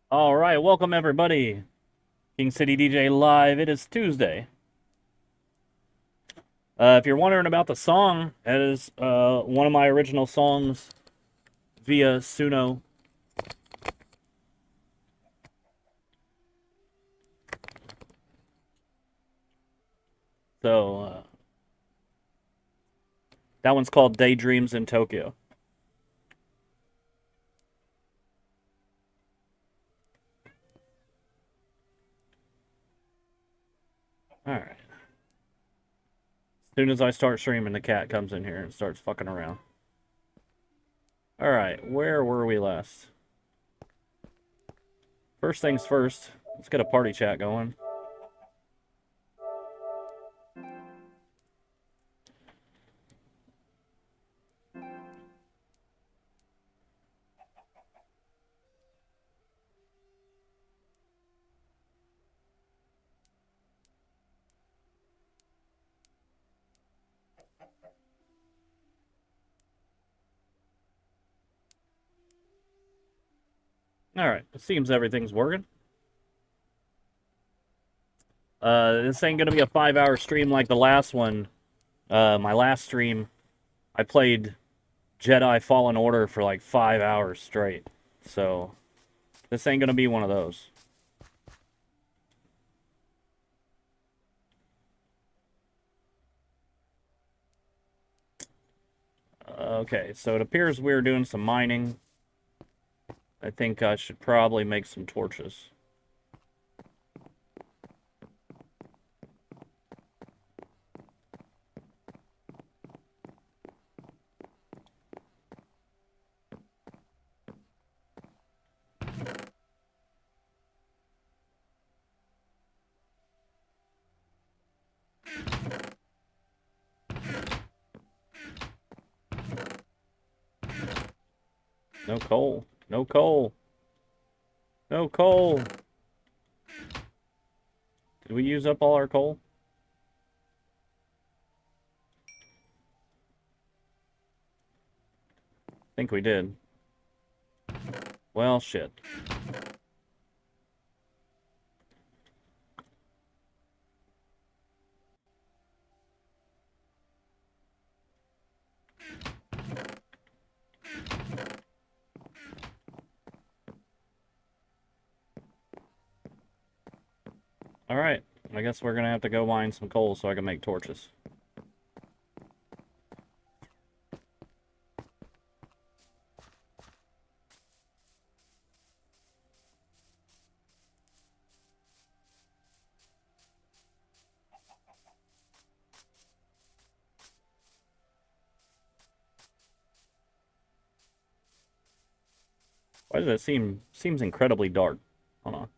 All right, welcome everybody. KCDJ Live. It is Tuesday. If you're wondering about the song, that is one of my original songs via Suno. So, that one's called Daydreams in Tokyo. Alright. As soon as I start streaming, the cat comes in here and starts fucking around. Alright, where were we last? First things first, let's get a party chat going. Alright, it seems everything's working. This ain't gonna be a 5-hour stream like the last one. My last stream, I played Jedi Fallen Order for like 5 hours straight. So, this ain't gonna be one of those. Okay, so it appears we're doing some mining. I think I should probably make some torches. No coal. No coal. No coal. Did we use up all our coal? I think we did. Well, shit. Alright, I guess we're gonna have to go mine some coal so I can make torches. Why does that seems incredibly dark? Hold on.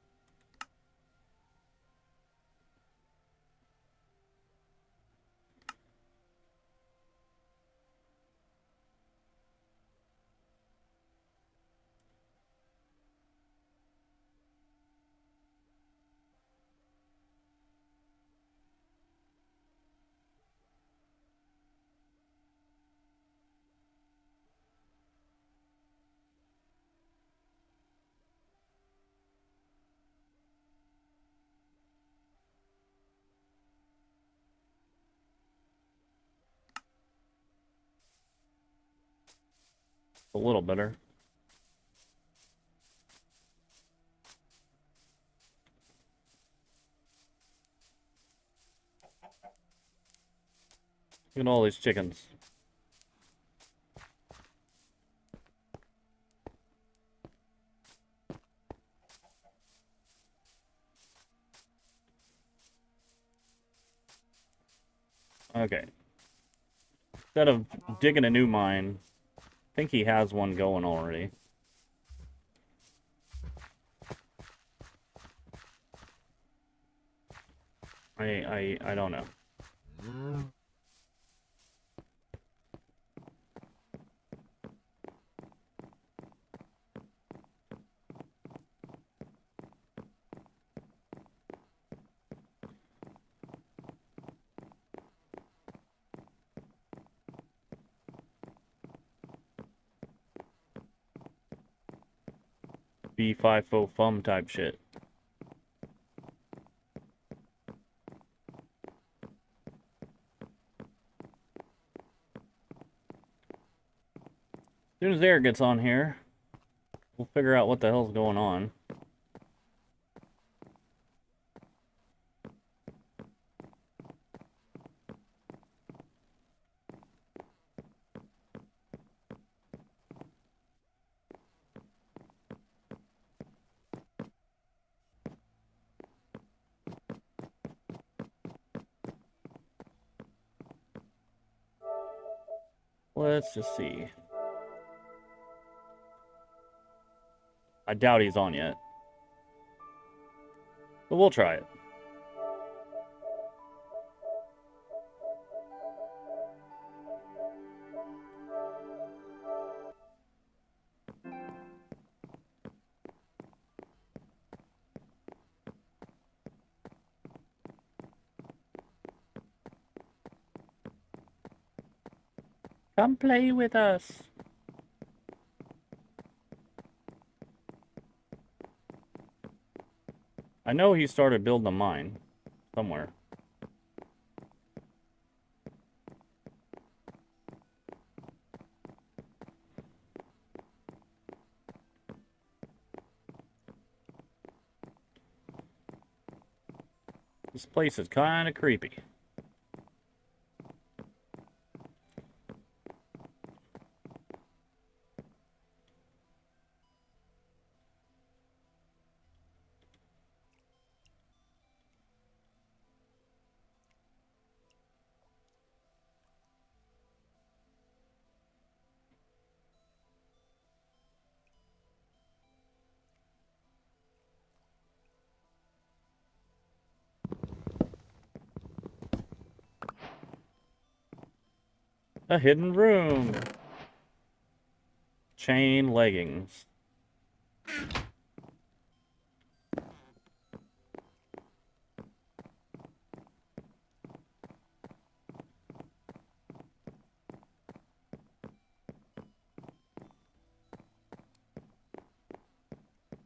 A little better. Look at all these chickens. Okay. Instead of digging a new mine, I think he has one going already. I don't know. B5 faux fum type shit. As soon as Eric gets on here, we'll figure out what the hell's going on. Let's just see. I doubt he's on yet. But we'll try it. Come play with us. I know he started building a mine somewhere. This place is kind of creepy. A hidden room. Chain leggings.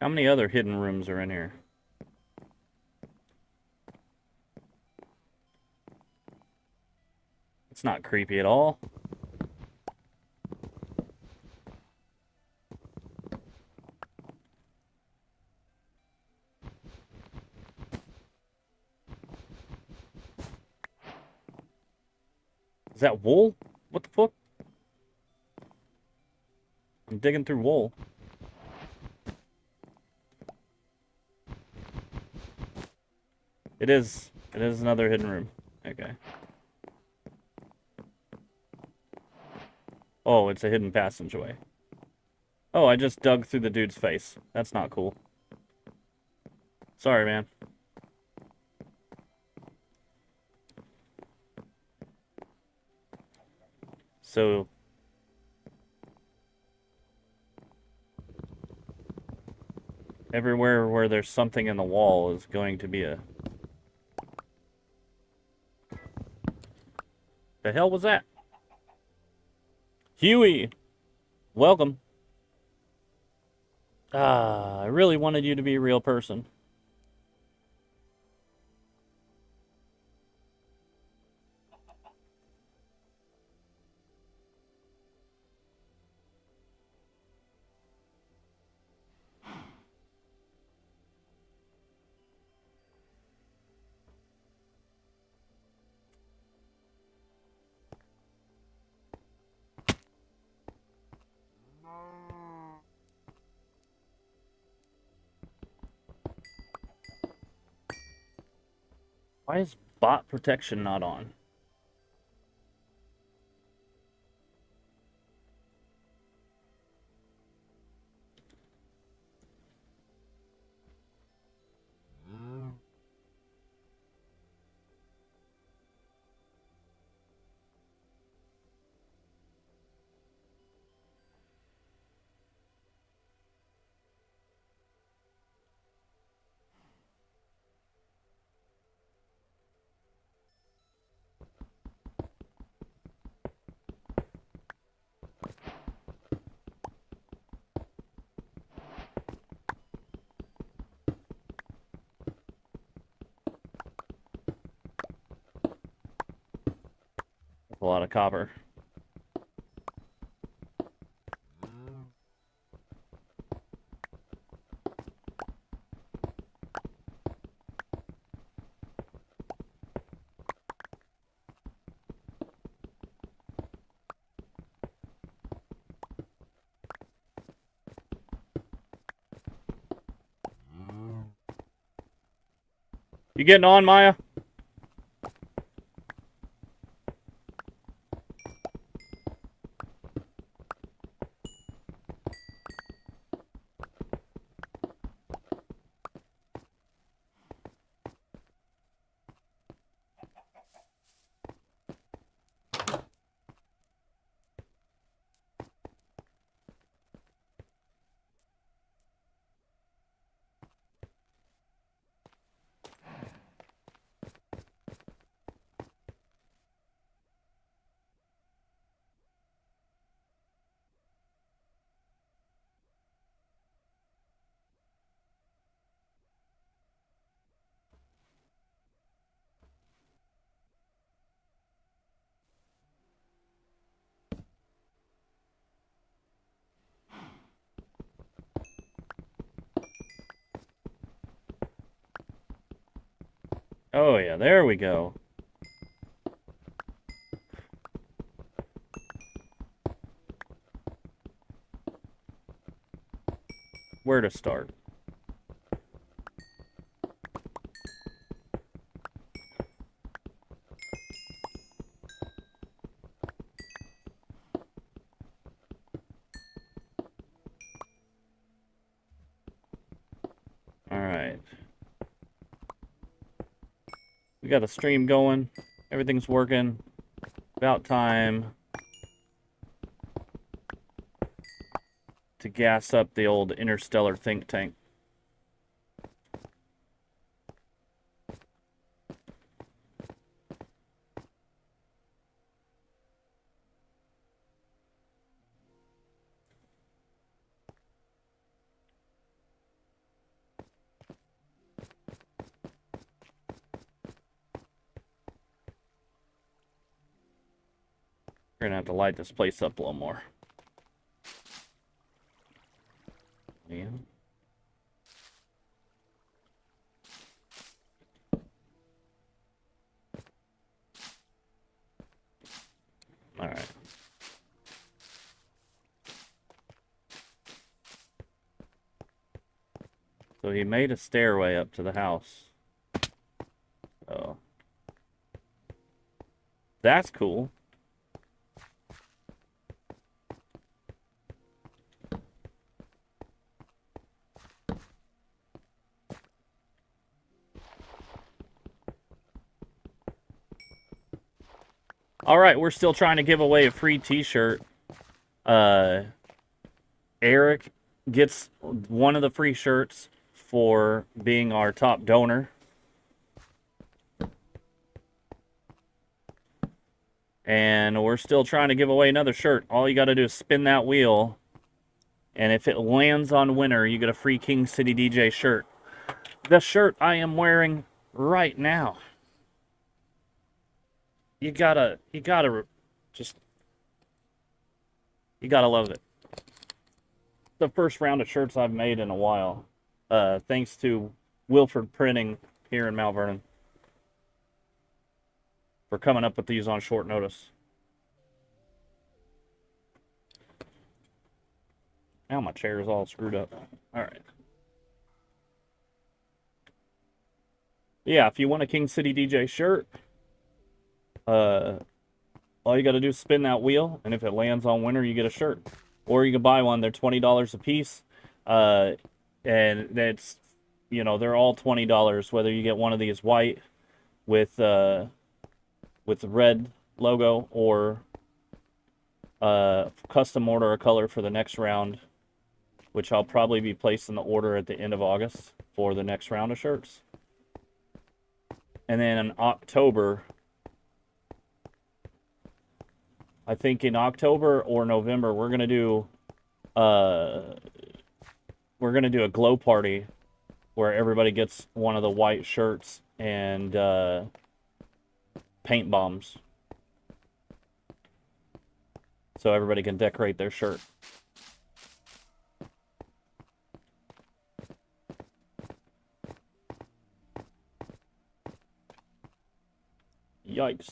How many other hidden rooms are in here? It's not creepy at all. Is that wool? What the fuck? I'm digging through wool. It is another hidden room. Okay. Oh, it's a hidden passageway. Oh, I just dug through the dude's face. That's not cool. Sorry, man. So... everywhere where there's something in the wall is going to be a... The hell was that? Huey! Welcome. Ah, I really wanted you to be a real person. Why is bot protection not on? A lot of copper. You getting on, Maya? Oh, yeah, there we go. Where to start? Alright. We got the stream going. Everything's working. About time to gas up the old interstellar think tank. We're gonna have to light this place up a little more. Yeah. Alright. So he made a stairway up to the house. Oh. That's cool. Alright, we're still trying to give away a free t-shirt. Eric gets one of the free shirts for being our top donor. And we're still trying to give away another shirt. All you got to do is spin that wheel. And if it lands on winner, you get a free King City DJ shirt. The shirt I am wearing right now. You gotta love it. The first round of shirts I've made in a while. Thanks to Wilford Printing here in Mount Vernon for coming up with these on short notice. Now my chair is all screwed up. All right. Yeah, if you want a King City DJ shirt, all you got to do is spin that wheel, and if it lands on winner, you get a shirt. Or you can buy one. They're $20 a piece. And that's, you know, they're all $20, whether you get one of these white with the red logo or custom order a color for the next round, which I'll probably be placing the order at the end of August for the next round of shirts. And then in October, I think in October or November, we're gonna do a glow party where everybody gets one of the white shirts and paint bombs, so everybody can decorate their shirt. Yikes.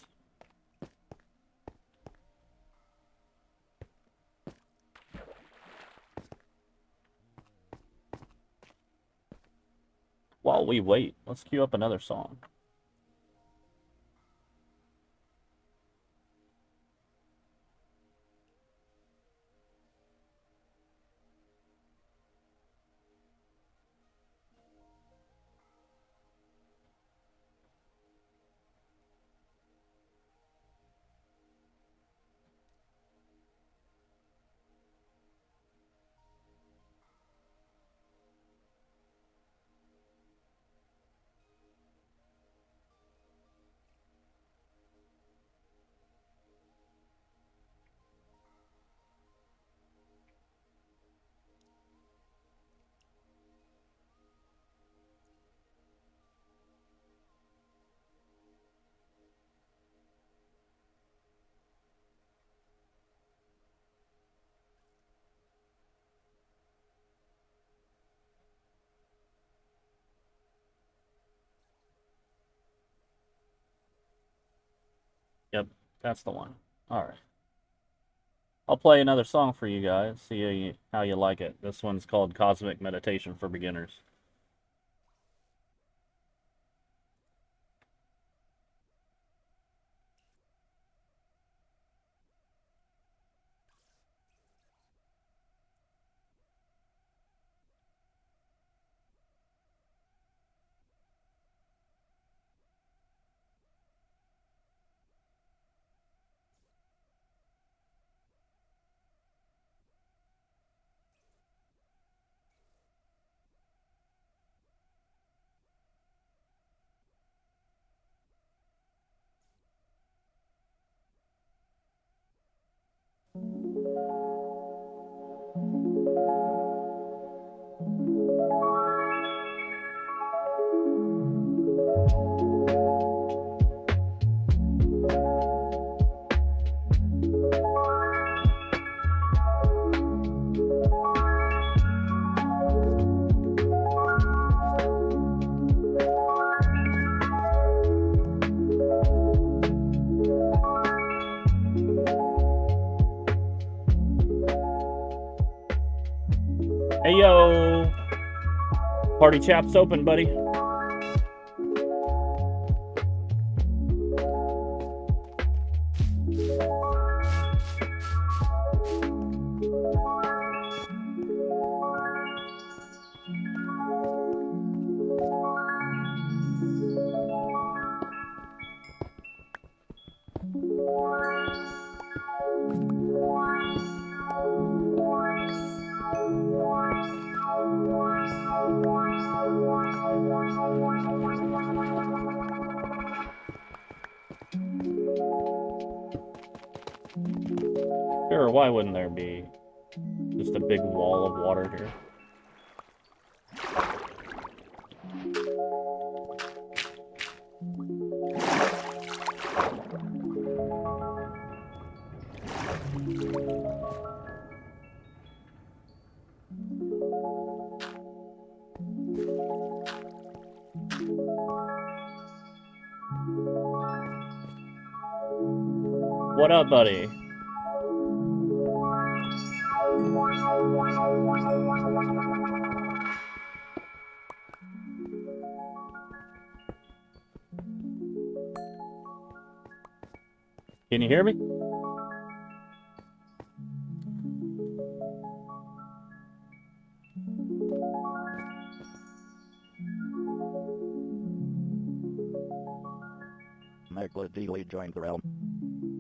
While we wait, let's queue up another song. Yep, that's the one. All right. I'll play another song for you guys, see how you like it. This one's called Cosmic Meditation for Beginners. Hey, yo! Party chap's open, buddy. Sure, why wouldn't there be just a big wall of water here? What up, buddy? Can you hear me? Michael Dealey joined the realm.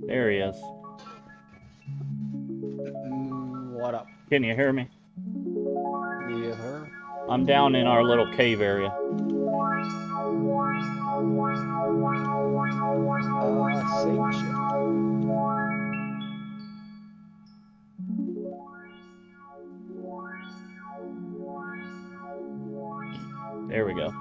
There he is. What up? Can you hear me? Yeah, her. I'm down in our little cave area. Same shit. There we go.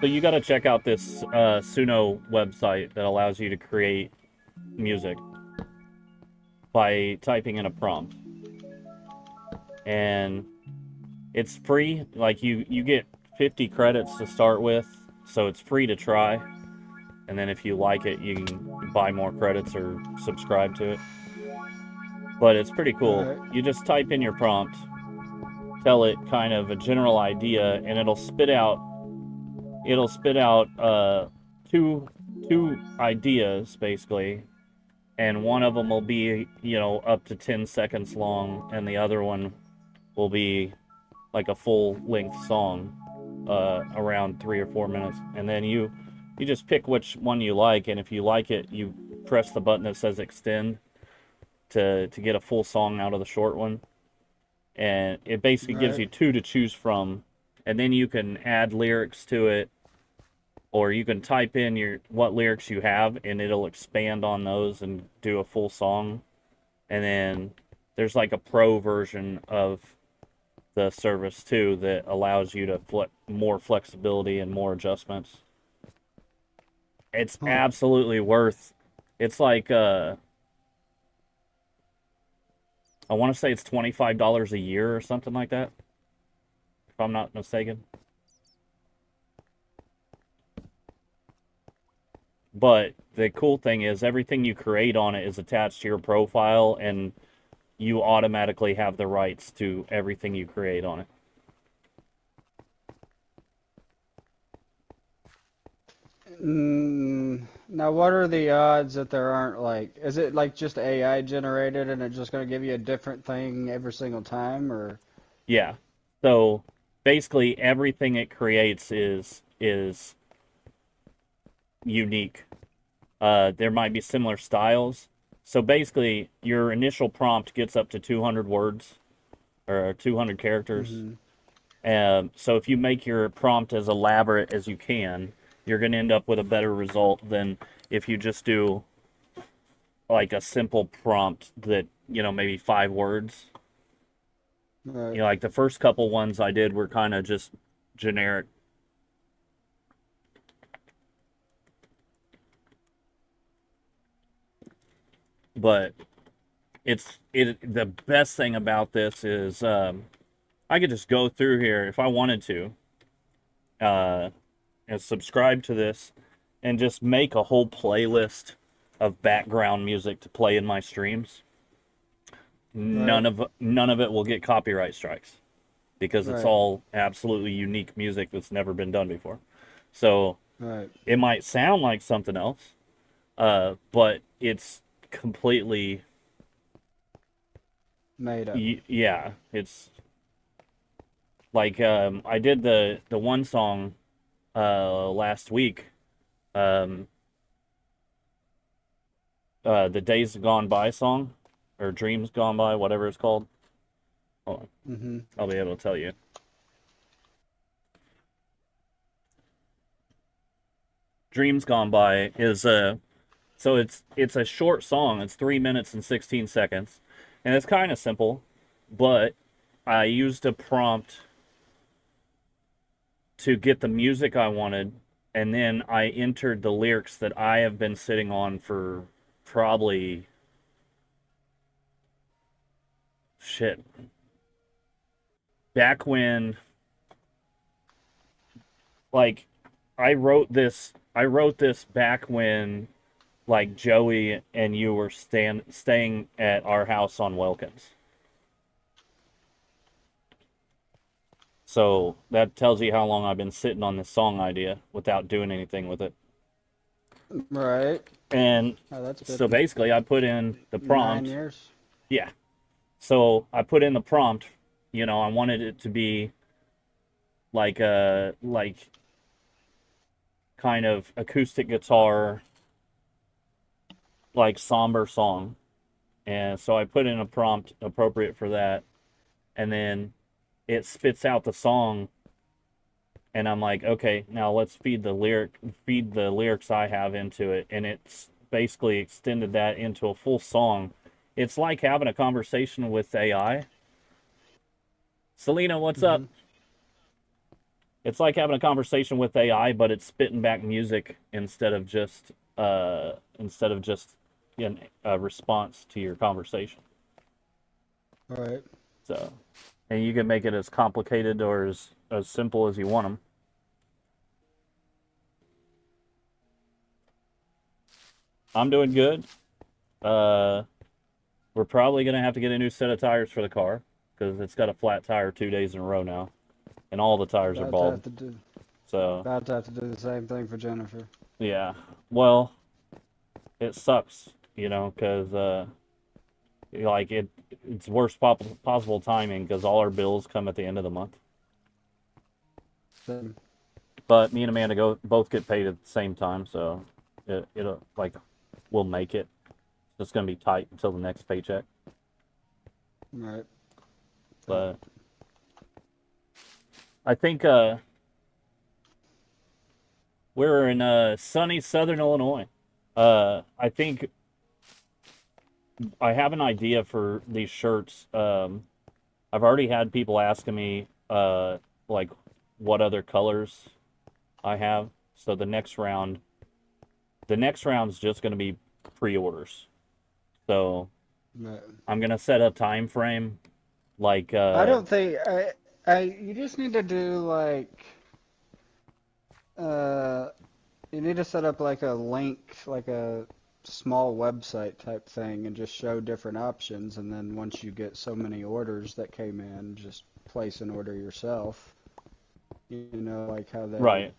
So you got to check out this Suno website that allows you to create music by typing in a prompt. And it's free. Like you get 50 credits to start with, so it's free to try. And then if you like it, you can buy more credits or subscribe to it. But it's pretty cool. Right. You just type in your prompt, tell it kind of a general idea, and it'll spit out two ideas basically, and one of them will be, you know, up to 10 seconds long, and the other one will be like a full-length song, around 3 or 4 minutes. And then you just pick which one you like, and if you like it, you press the button that says extend to get a full song out of the short one. And it basically gives you two to choose from, and then you can add lyrics to it or you can type in what lyrics you have, and it'll expand on those and do a full song. And then there's like a pro version of the service too that allows you to more flexibility and more adjustments. It's Huh. absolutely worth. It's like I want to say it's $25 a year or something like that, if I'm not mistaken. But the cool thing is everything you create on it is attached to your profile, and you automatically have the rights to everything you create on it. Now, what are the odds that there aren't like, is it like just AI generated and it's just going to give you a different thing every single time, or? Yeah. So basically everything it creates is unique. There might be similar styles. So basically your initial prompt gets up to 200 words or 200 characters. Mm-hmm. So if you make your prompt as elaborate as you can, you're going to end up with a better result than if you just do like a simple prompt that, maybe 5 words. Right. Like the first couple ones I did were kind of just generic. But the best thing about this is I could just go through here if I wanted to uh, and subscribe to this and just make a whole playlist of background music to play in my streams. Right. None of it will get copyright strikes because it's Right. all absolutely unique music that's never been done before. So Right. it might sound like something else, but it's completely Made up. yeah. It's like I did the one song last week, um, the Days Gone By song or Dreams Gone By, whatever it's called. Hold on, Mm-hmm. I'll be able to tell you. Dreams Gone By is so it's a short song. It's 3 minutes and 16 seconds, and it's kind of simple, but I used a prompt to get the music I wanted, and then I entered the lyrics that I have been sitting on for probably shit back when, like, I wrote this back when like Joey and you were staying at our house on Wilkins. So that tells you how long I've been sitting on this song idea without doing anything with it. Right. And Oh, that's so been basically I put in the 9 prompt. years. Yeah. So I put in the prompt, I wanted it to be like a kind of acoustic guitar, like somber song. And so I put in a prompt appropriate for that, and then it spits out the song, and I'm like, okay, now let's feed the lyrics I have into it, and it's basically extended that into a full song. It's like having a conversation with AI. Selena, what's up? Mm-hmm. It's like having a conversation with AI, but it's spitting back music instead of just a response to your conversation. Right. So, and you can make it as complicated or as simple as you want them. I'm doing good. Uh, we're probably gonna have to get a new set of tires for the car because it's got a flat tire 2 days in a row now, and all the tires are About to bald. have to do. So, About to have to do the same thing for Jennifer. yeah. Well, it sucks, because like it's worst possible timing because all our bills come at the end of the month. Same. But me and Amanda both get paid at the same time, so it'll like we'll make it. It's gonna be tight until the next paycheck. Right. But I think We're in sunny Southern Illinois. I think I have an idea for these shirts. I've already had people asking me like what other colors I have. So the next round's just going to be pre-orders. So But I'm going to set a time frame like I don't think you just need to do like uh you need to set up like a link, like a small website type thing, and just show different options. And then once you get so many orders that came in, just place an order yourself. You know, like how they right.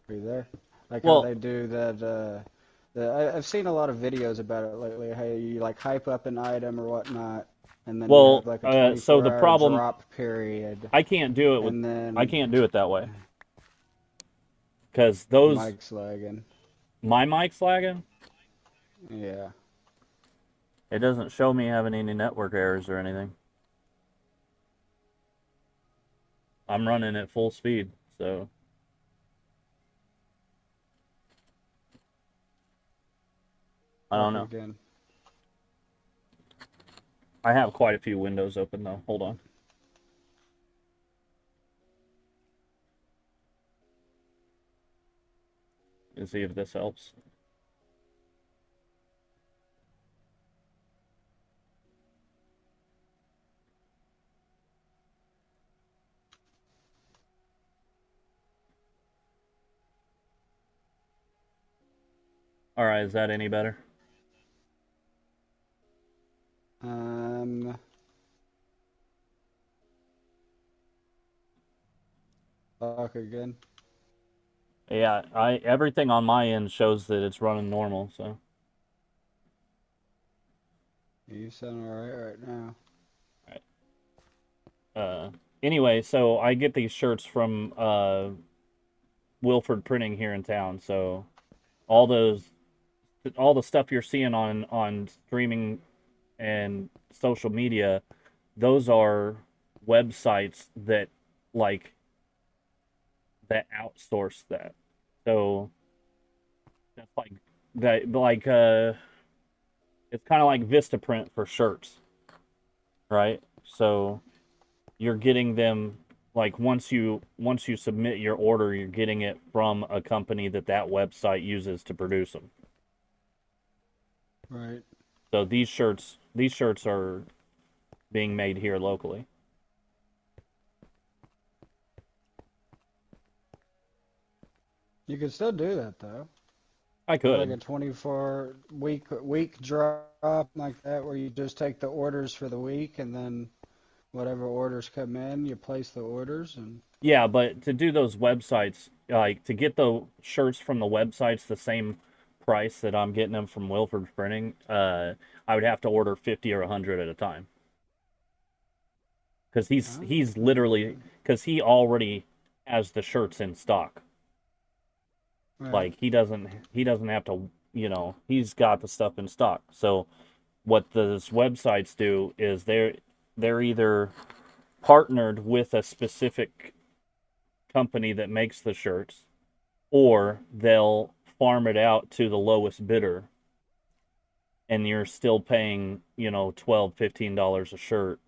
are you there? Like how Well, they do that. I've seen a lot of videos about it lately. How you like hype up an item or whatnot, and then you have like a so the 24-hour problem drop period, I can't do it with and I then can't do it that way because those Mike's lagging. my mic's lagging. Yeah. It doesn't show me having any network errors or anything. I'm running at full speed, so I don't Talk know. again. I have quite a few windows open though. Hold on. Let's see if this helps. All right, is that any better? Um, Talk again. Yeah, everything on my end shows that it's running normal, so You sound alright right now. anyway, so I get these shirts from Wilford Printing here in town. So all the stuff you're seeing on streaming and social media, those are websites that like that outsource that. So that's it's kind of like Vistaprint for shirts, right? So you're getting them like once you submit your order, you're getting it from a company that website uses to produce them. Right. So these shirts are being made here locally. You can still do that though. I Do like a could. 24 week drop like that, where you just take the orders for the week, and then whatever orders come in, you place the orders, and Yeah, but to do those websites, like to get the shirts from the websites the same price that I'm getting them from Wilford Printing, I would have to order 50 or 100 at a time. Because he's literally because he already has the shirts in stock. right, Like he doesn't have to, he's got the stuff in stock. So what those websites do is they're either partnered with a specific company that makes the shirts, or they'll farm it out to the lowest bidder, and you're still paying, $12-15 a shirt.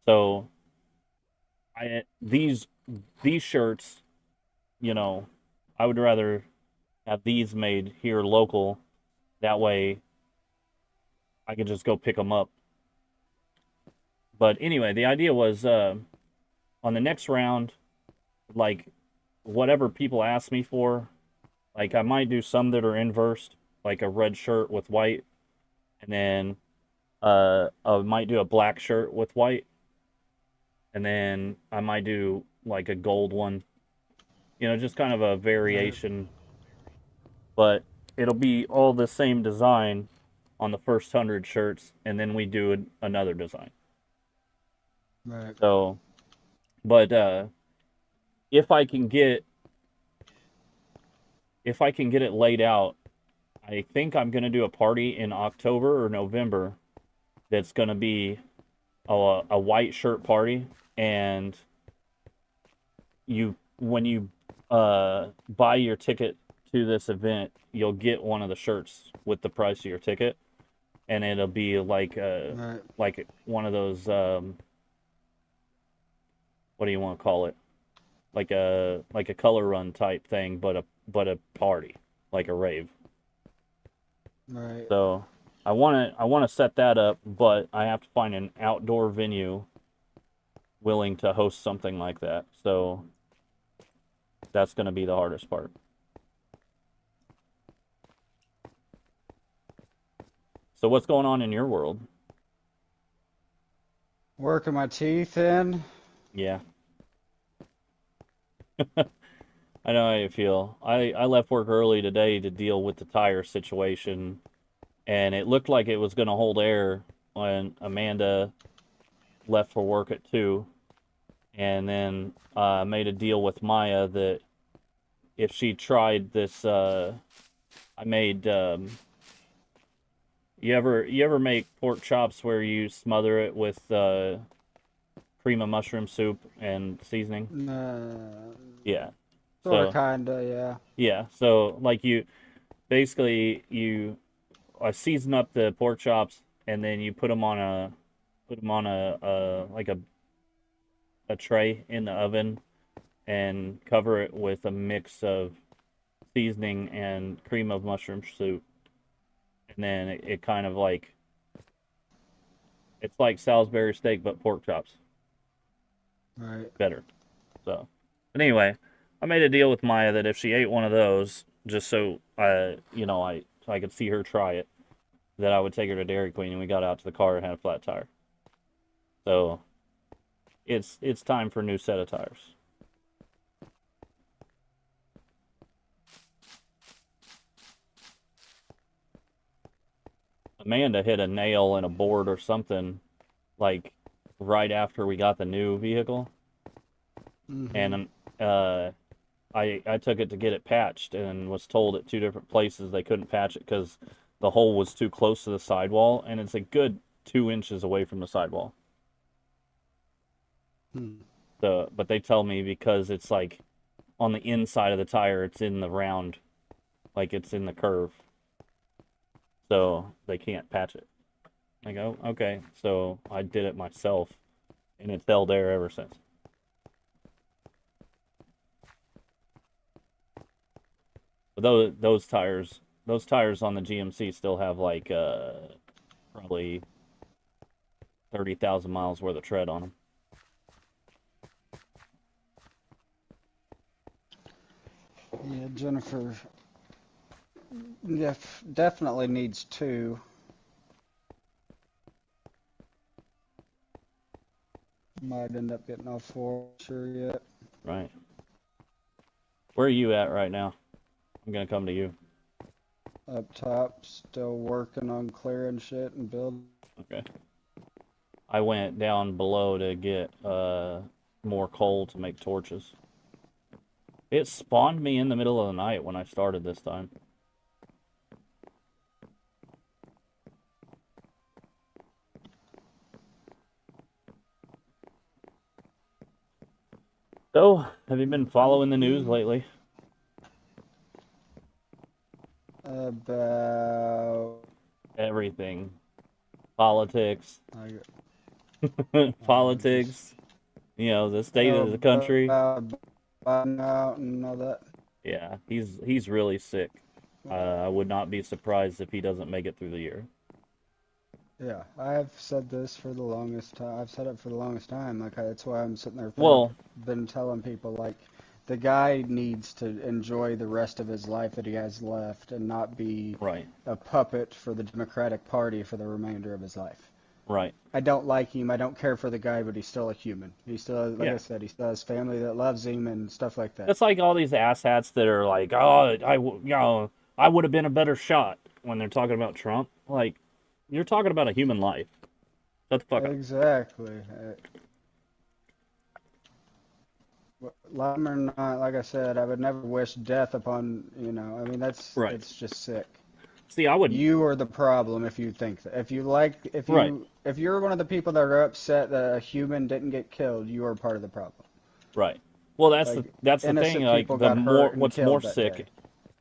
So these shirts, you know, I would rather have these made here local. That way I could just go pick them up. But anyway, the idea was on the next round, like whatever people ask me for, like I might do some that are inversed, like a red shirt with white, and then I might do a black shirt with white, and then I might do like a gold one, just kind of a right, variation, but it'll be all the same design on the first 100 shirts, and then we do another design. right. So, but if I can get if I can get it laid out, I think I'm going to do a party in October or November that's going to be a white shirt party, and you when you buy your ticket to this event, you'll get one of the shirts with the price of your ticket, and it'll be like Right. like one of those what do you want to call it? Like a color run type thing, but a party, like a rave. Right. So I want to set that up, but I have to find an outdoor venue willing to host something like that. So that's going to be the hardest part. So what's going on in your world? Working my teeth in. Yeah. I know how you feel. I left work early today to deal with the tire situation, and it looked like it was going to hold air when Amanda left for work at 2, and then made a deal with Maya that if she tried this, I made, you ever make pork chops where you smother it with cream of mushroom soup and seasoning? Yeah. Sort of, So kinda, yeah. yeah, so like I season up the pork chops, and then you put them on a like a tray in the oven and cover it with a mix of seasoning and cream of mushroom soup, and then it kind of like it's like Salisbury steak but pork chops Right. better. So, but anyway, I made a deal with Maya that if she ate one of those, just so I could see her try it, that I would take her to Dairy Queen, and we got out to the car and had a flat tire. So it's time for a new set of tires. Amanda hit a nail in a board or something, like right after we got the new vehicle, Mm-hmm. and I took it to get it patched and was told at 2 different places they couldn't patch it because the hole was too close to the sidewall, and it's a good 2 inches away from the sidewall. So, but they tell me because it's like on the inside of the tire, it's in the round, like it's in the curve, so they can't patch it. I go, okay, so I did it myself, and it's held there ever since. But those tires on the GMC still have like probably 30,000 miles worth of tread on them. Yeah, Jennifer definitely needs two. Might end up getting all four, sure yet. Right. Where are you at right now? I'm gonna come to you. Up top, still working on clearing shit and building. Okay. I went down below to get more coal to make torches. It spawned me in the middle of the night when I started this time. So, have you been following the news lately? About Everything. Politics. I Politics. The state of the country. about buying out and all that. Yeah, he's really sick. I would not be surprised if he doesn't make it through the year. Yeah, I've said this for the longest time. I've said it for the longest time. Like that's why I'm sitting there. Well, Been telling people like the guy needs to enjoy the rest of his life that he has left and not be right, a puppet for the Democratic Party for the remainder of his life. right. I don't like him. I don't care for the guy, but he's still a human. He's still, like Yeah. I said, he still has family that loves him and stuff like that. That's like all these asshats that are like, oh, I would have been a better shot when they're talking about Trump. Like, you're talking about a human life. Shut the fuck up. Exactly. Like him or not, like I said, I would never wish death upon, I mean, Right. it's just sick. See, I would. You are the problem if you think that. Right. If you're one of the people that are upset that a human didn't get killed, you are part of the problem. Right. Well, Like that's the thing. innocent Like people the got more hurt and killed that day.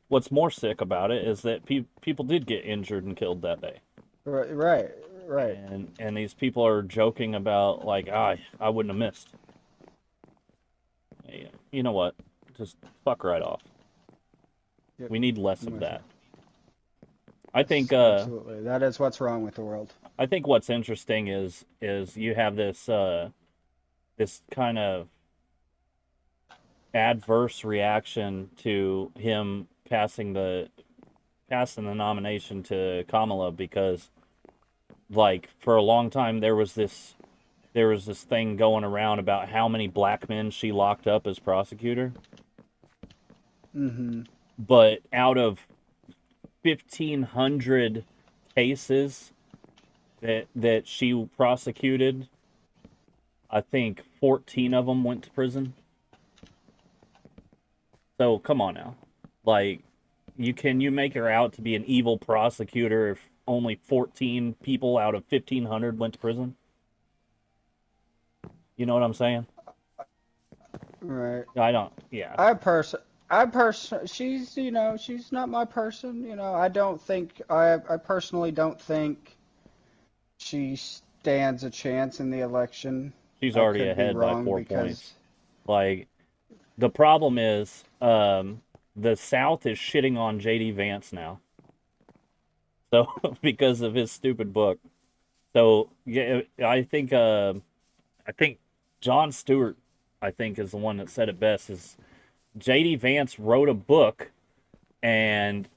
what's more sick about it is that people did get injured and killed that day. Right, right, right. And these people are joking about like, I wouldn't have missed. Yeah, you know what? Just fuck right off. Yep, We need less I'm of with you. that. I think Absolutely. That is what's wrong with the world. I think what's interesting is you have this kind of adverse reaction to him passing the nomination to Kamala because like for a long time there was this thing going around about how many black men she locked up as prosecutor. Mm-hmm. But out of 1,500 cases that she prosecuted, I think 14 of them went to prison. So come on now, like you make her out to be an evil prosecutor if only 14 people out of 1,500 went to prison? You know what I'm saying? Right. I don't. Yeah. She's, she's not my person. I don't think, I personally don't think she stands a chance in the election. She's I already could be ahead by wrong 4 points. because, Like the problem is, the South is shitting on JD Vance now. So because of his stupid book. So yeah, I think Jon Stewart, I think, is the one that said it best. Is JD Vance wrote a book, and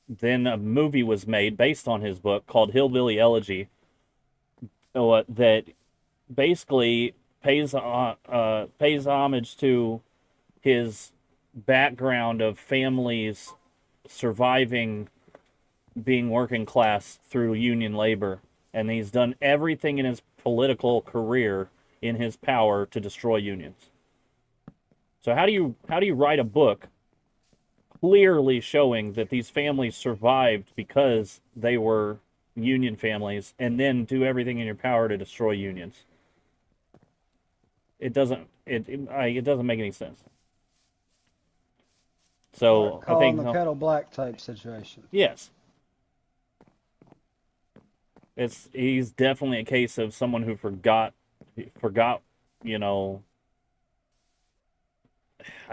then a movie was made based on his book called Hillbilly Elegy, that basically pays homage to his background of families surviving being working class through union labor, and he's done everything in his political career in his power to destroy unions. So how do you write a book clearly showing that these families survived because they were union families and then do everything in your power to destroy unions? It doesn't make any sense. So I calling think the kettle black type situation. yes, he's definitely a case of someone who forgot, you know,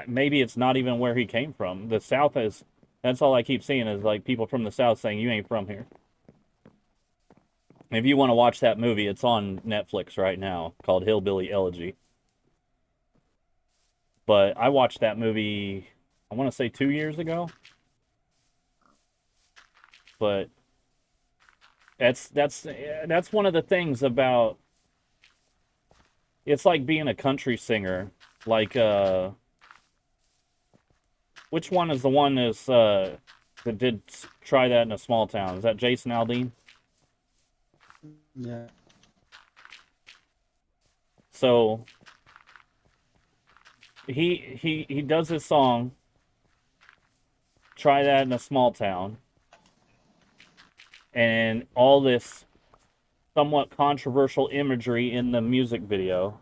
maybe it's not even where he came from. The South is, that's all I keep seeing is like people from the South saying, you ain't from here. If you want to watch that movie, it's on Netflix right now called Hillbilly Elegy. But I watched that movie, I want to say 2 years ago. But that's one of the things about, it's like being a country singer. Like which one is the one that did try that in a small town? Is that Jason Aldean? Yeah. So he does his song, Try That in a Small Town, and all this somewhat controversial imagery in the music video.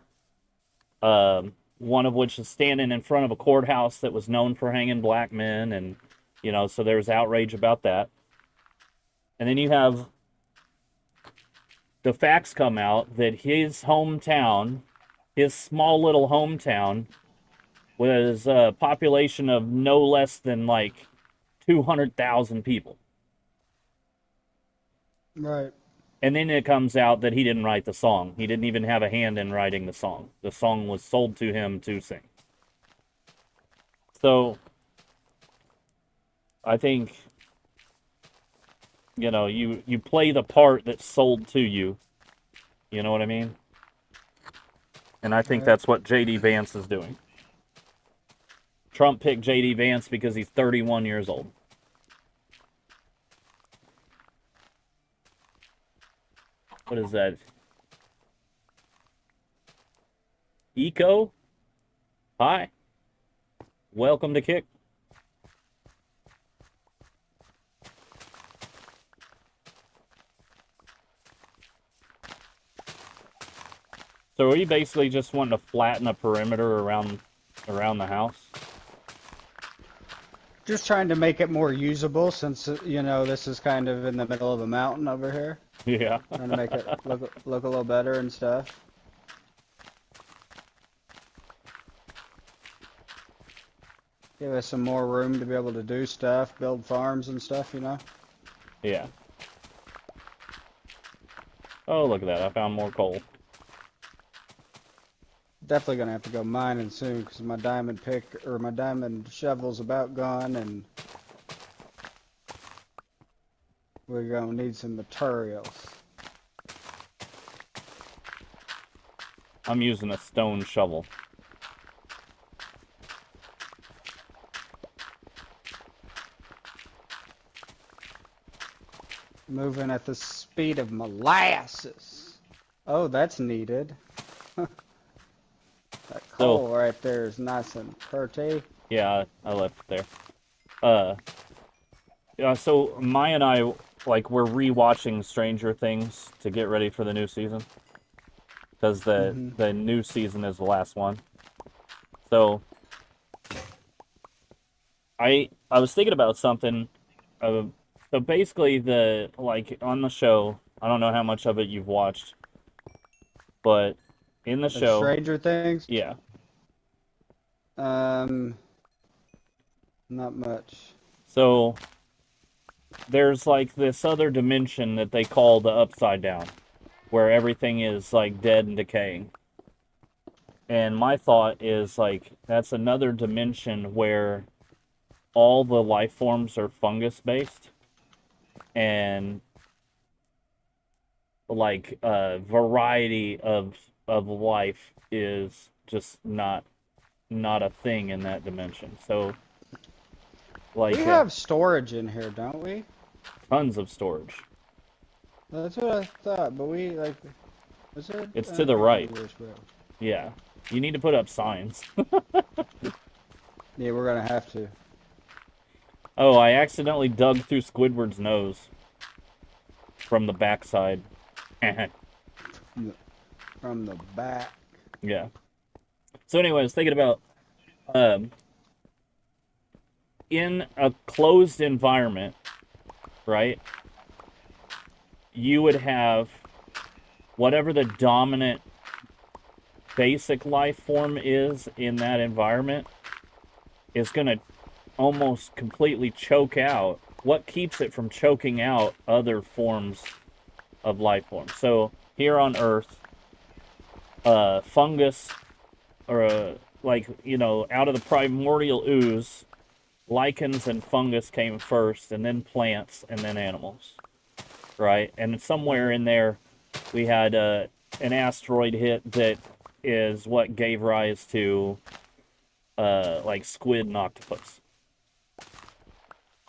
One of which is standing in front of a courthouse that was known for hanging black men, and so there's outrage about that. And then you have the facts come out that his hometown, his small little hometown, was a population of no less than like 200,000 people. Right. And then it comes out that he didn't write the song. He didn't even have a hand in writing the song. The song was sold to him to sing. So I think, you play the part that's sold to you. You know what I mean? And I think Right. that's what JD Vance is doing. Trump picked JD Vance because he's 31 years old. What is that? Eco? Hi. Welcome to Kick. So are you basically just wanting to flatten a perimeter around around the house. Just trying to make it more usable since, you know, this is kind of in the middle of a mountain over here. Yeah. Trying to make it look a little better and stuff. Give us some more room to be able to do stuff, build farms and stuff, you know? Yeah. Oh, look at that. I found more coal. Definitely gonna have to go mining soon because my diamond pick or my diamond shovel's about gone, and we're gonna need some materials. I'm using a stone shovel. Moving at the speed of molasses. Oh, that's needed. That coal right there is nice and pretty. Yeah, I left it there. Yeah, so Maya and I, like, we're rewatching Stranger Things to get ready for the new season. Because the new season is the last one. So, I was thinking about something. So basically, on the show, I don't know how much of it you've watched, but in the The show, Stranger Things? yeah. Not much. So there's like this other dimension that they call the Upside Down, where everything is like dead and decaying. And my thought is like that's another dimension where all the life forms are fungus based, and like variety of life is just not a thing in that dimension. So like We have storage in here, don't we? tons of storage. That's what I thought, but we, like, is it? It's to the right. Yours, bro. Yeah. You need to put up signs. Yeah, we're gonna have to. Oh, I accidentally dug through Squidward's nose from the backside. From the back. Yeah. So anyway, I was thinking about in a closed environment, right? You would have whatever the dominant basic life form is in that environment is going to almost completely choke out. What keeps it from choking out other forms of life forms? So here on Earth, fungus, or like, you know, out of the primordial ooze, lichens and fungus came first, and then plants, and then animals, right? And somewhere in there, we had an asteroid hit that is what gave rise to like squid and octopus.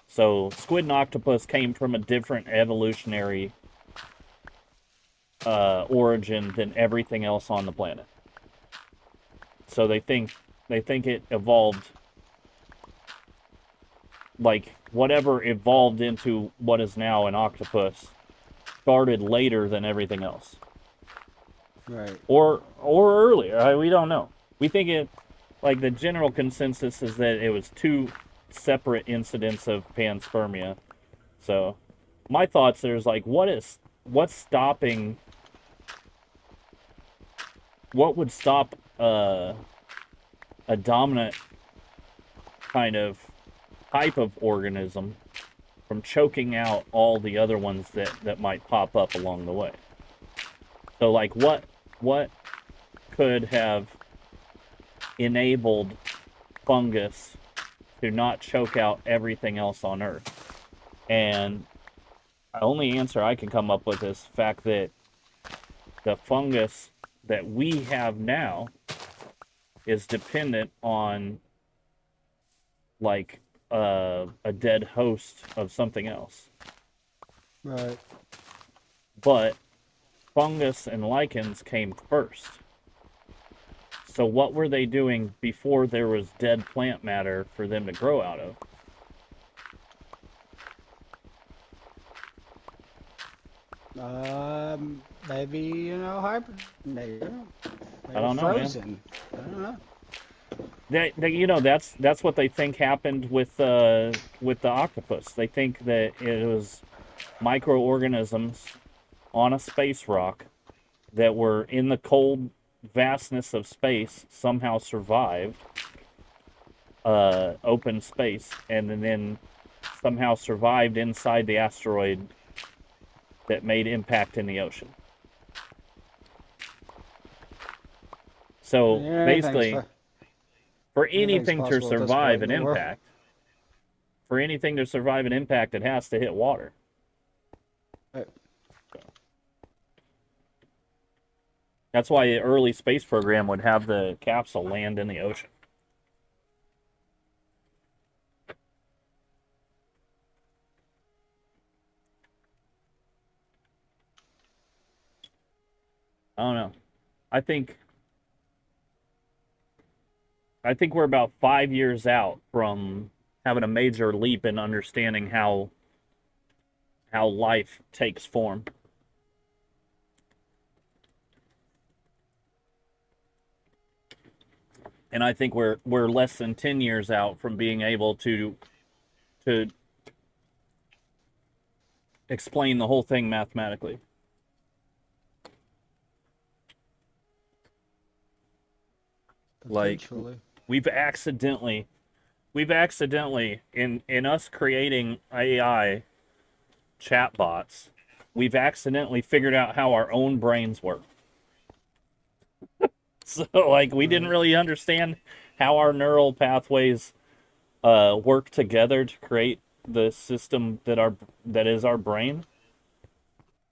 So squid and octopus came from a different evolutionary origin than everything else on the planet. So they think it evolved, like whatever evolved into what is now an octopus started later than everything else. Right. Or earlier. We don't know. We think it, like the general consensus is that it was two separate incidents of panspermia. So my thoughts there's like what's stopping, what would stop a dominant kind of type of organism from choking out all the other ones that might pop up along the way. So like what could have enabled fungus to not choke out everything else on Earth? And the only answer I can come up with is the fact that the fungus that we have now is dependent on like a dead host of something else. Right. But fungus and lichens came first. So what were they doing before there was dead plant matter for them to grow out of? Maybe, you know, hibernating. Maybe I don't know, frozen. Man. I don't know. You know, that's what they think happened with the octopus. They think that it was microorganisms on a space rock that were in the cold vastness of space somehow survived open space and then somehow survived inside the asteroid that made impact in the ocean. So Yeah, basically, for anything's anything to possible at this point survive in an the world. impact, it has to hit water. Right. That's why the early space program would have the capsule land in the ocean. I don't know. I think we're about 5 years out from having a major leap in understanding how life takes form. And I think we're less than 10 years out from being able to explain the whole thing mathematically. Like Potentially. we've accidentally in us creating AI chatbots, we've accidentally figured out how our own brains work. So like we didn't really understand how our neural pathways work together to create the system that is our brain.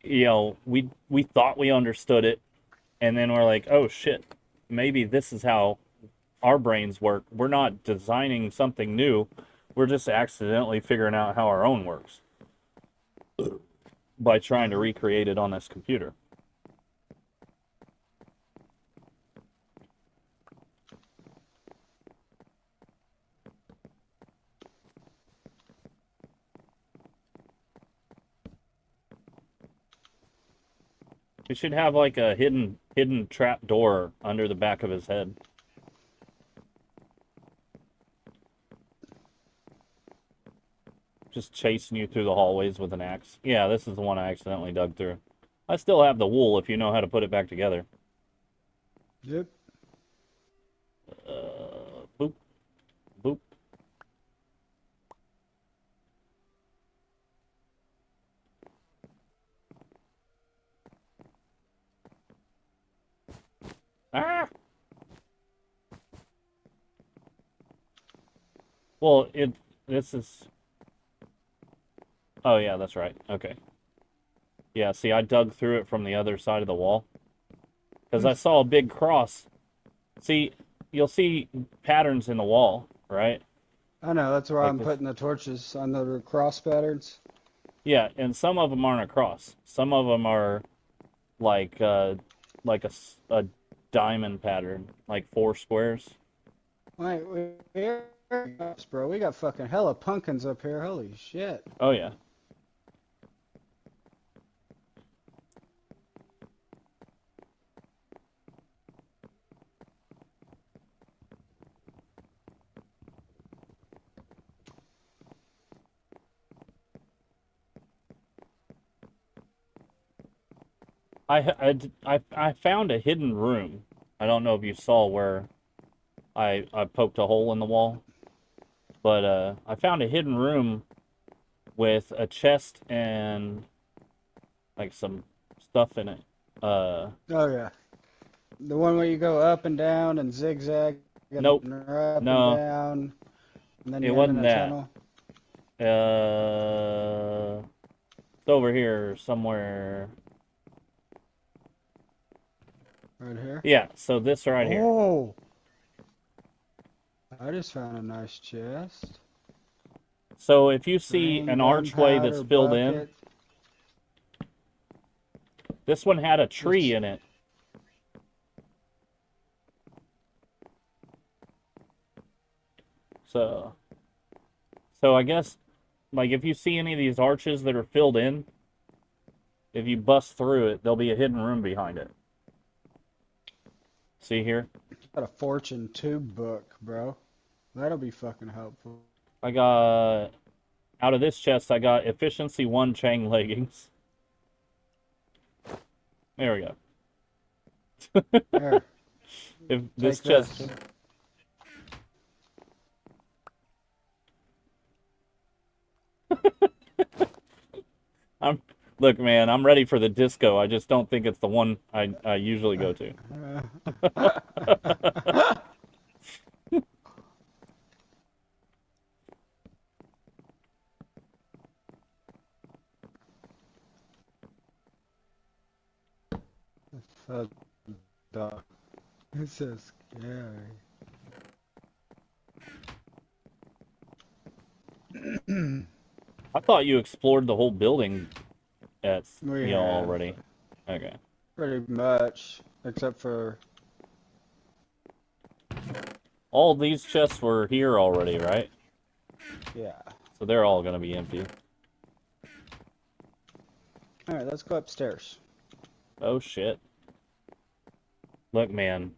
You know, we thought we understood it, and then we're like, oh shit, maybe this is how our brains work. We're not designing something new. We're just accidentally figuring out how our own works by trying to recreate it on this computer. We should have like a hidden trap door under the back of his head. Just chasing you through the hallways with an axe. Yeah, this is the one I accidentally dug through. I still have the wool if you know how to put it back together. Yep. Boop. Boop. Ah! Well, this is... Oh, yeah, that's right. Okay. Yeah, see, I dug through it from the other side of the wall. Because I saw a big cross. See, you'll see patterns in the wall, right? I know, that's where Like I'm this. putting the torches on the cross patterns. Yeah, and some of them aren't a cross. Some of them are like a diamond pattern, like 4 squares. Wait, bro, we got fucking hella pumpkins up here. Holy shit. Oh, yeah. I found a hidden room. I don't know if you saw where I poked a hole in the wall, but I found a hidden room with a chest and like some stuff in it. Oh yeah. The one where you go up and down and zigzag and Nope. up and No, down, and then it you end wasn't in a that. tunnel. It's over here somewhere. Right here. Yeah, so this right here. Oh! I just found a nice chest. So if you see Green an archway that's gunpowder filled in, bucket. this one had a tree in it. So I guess, like, if you see any of these arches that are filled in, if you bust through it, there'll be a hidden room behind it. See here? got a Fortune 2 book, bro. That'll be fucking helpful. I got out of this chest. I got efficiency 1 chain leggings. There we go. There, If this take chest, this. I'm look, man. I'm ready for the disco. I just don't think it's the one I usually go to. So dumb. It's so scary. I thought you explored the whole building at We have already. Okay. pretty much, except for All these chests were here already, right? yeah. So they're all gonna be empty. All right, let's go upstairs. Oh shit. Look, man.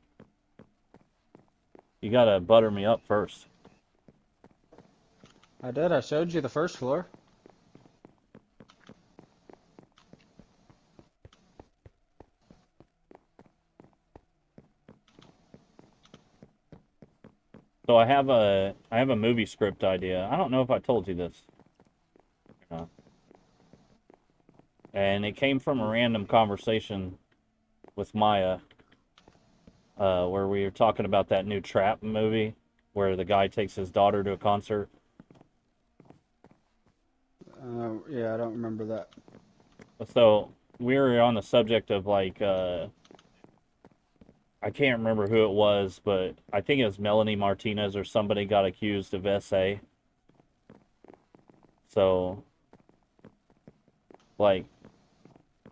You gotta butter me up first. I did. I showed you the first floor. So I have a movie script idea. I don't know if I told you this. or not. And it came from a random conversation with Maya, where we were talking about that new Trap movie where the guy takes his daughter to a concert. Yeah, I don't remember that. So we were on the subject of like I can't remember who it was, but I think it was Melanie Martinez or somebody got accused of SA. So like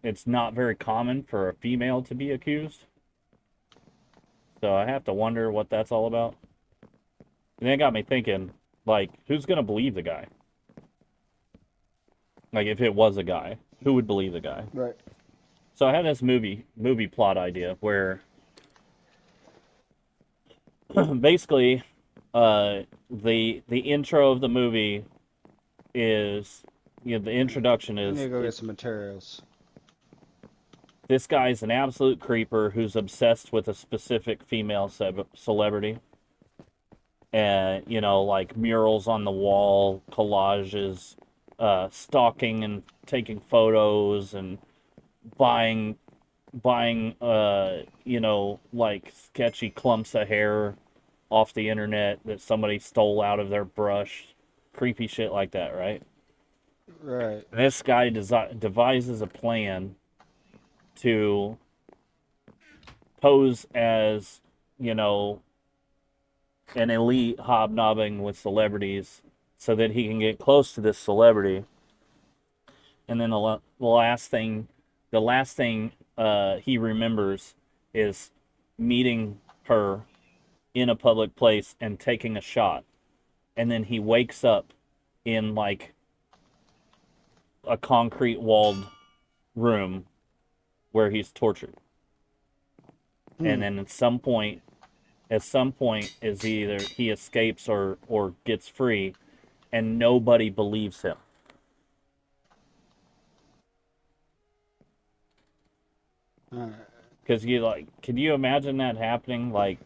it's not very common for a female to be accused. So I have to wonder what that's all about. And that got me thinking, like, who's gonna believe the guy? Like, if it was a guy, who would believe the guy? Right. So I had this movie plot idea where basically the intro of the movie is the introduction I need is to go get some materials. this guy's an absolute creeper who's obsessed with a specific female celebrity. And, like murals on the wall, collages, stalking and taking photos and buying, like sketchy clumps of hair off the internet that somebody stole out of their brush. Creepy shit like that, right? Right. This guy devises a plan to pose as, an elite hobnobbing with celebrities so that he can get close to this celebrity. And then the last thing he remembers is meeting her in a public place and taking a shot. And then he wakes up in like a concrete walled room where he's tortured. And then at some point is either he escapes or gets free, and nobody believes him. Alright. Because can you imagine that happening? Like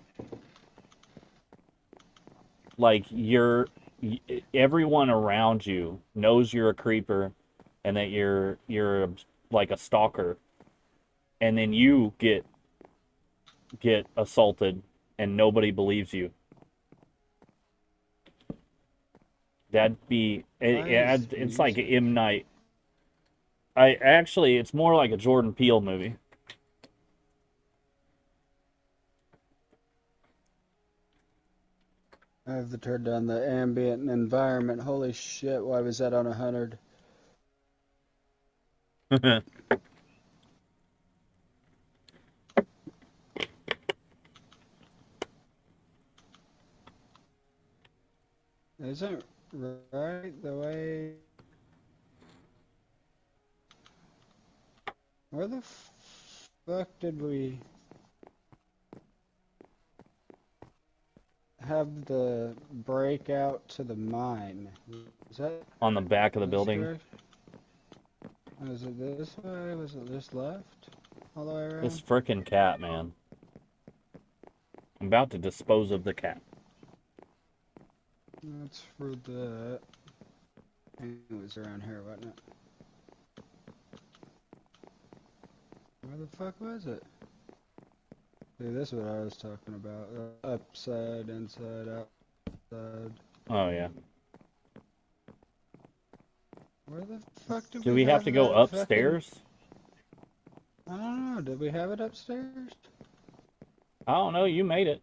everyone around you knows you're a creeper, and that you're like a stalker, and then you get assaulted and nobody believes you. That'd be it's like M. Night. It's more like a Jordan Peele movie. I have to turn down the ambient environment. Holy shit, why was that on 100? Isn't right the way... Where the fuck did we... have the breakout to the mine? Is that On the back of the this building. direction? Is it this way? Was it just left? All the way around? This frickin' cat, man. I'm about to dispose of the cat. That's for that. It was around here, wasn't it? Where the fuck was it? See, this is what I was talking about. Upside, inside, outside. Oh, yeah. Where the fuck did Do we have to go that fucking... upstairs? I don't know. Did we have it upstairs? I don't know. You made it.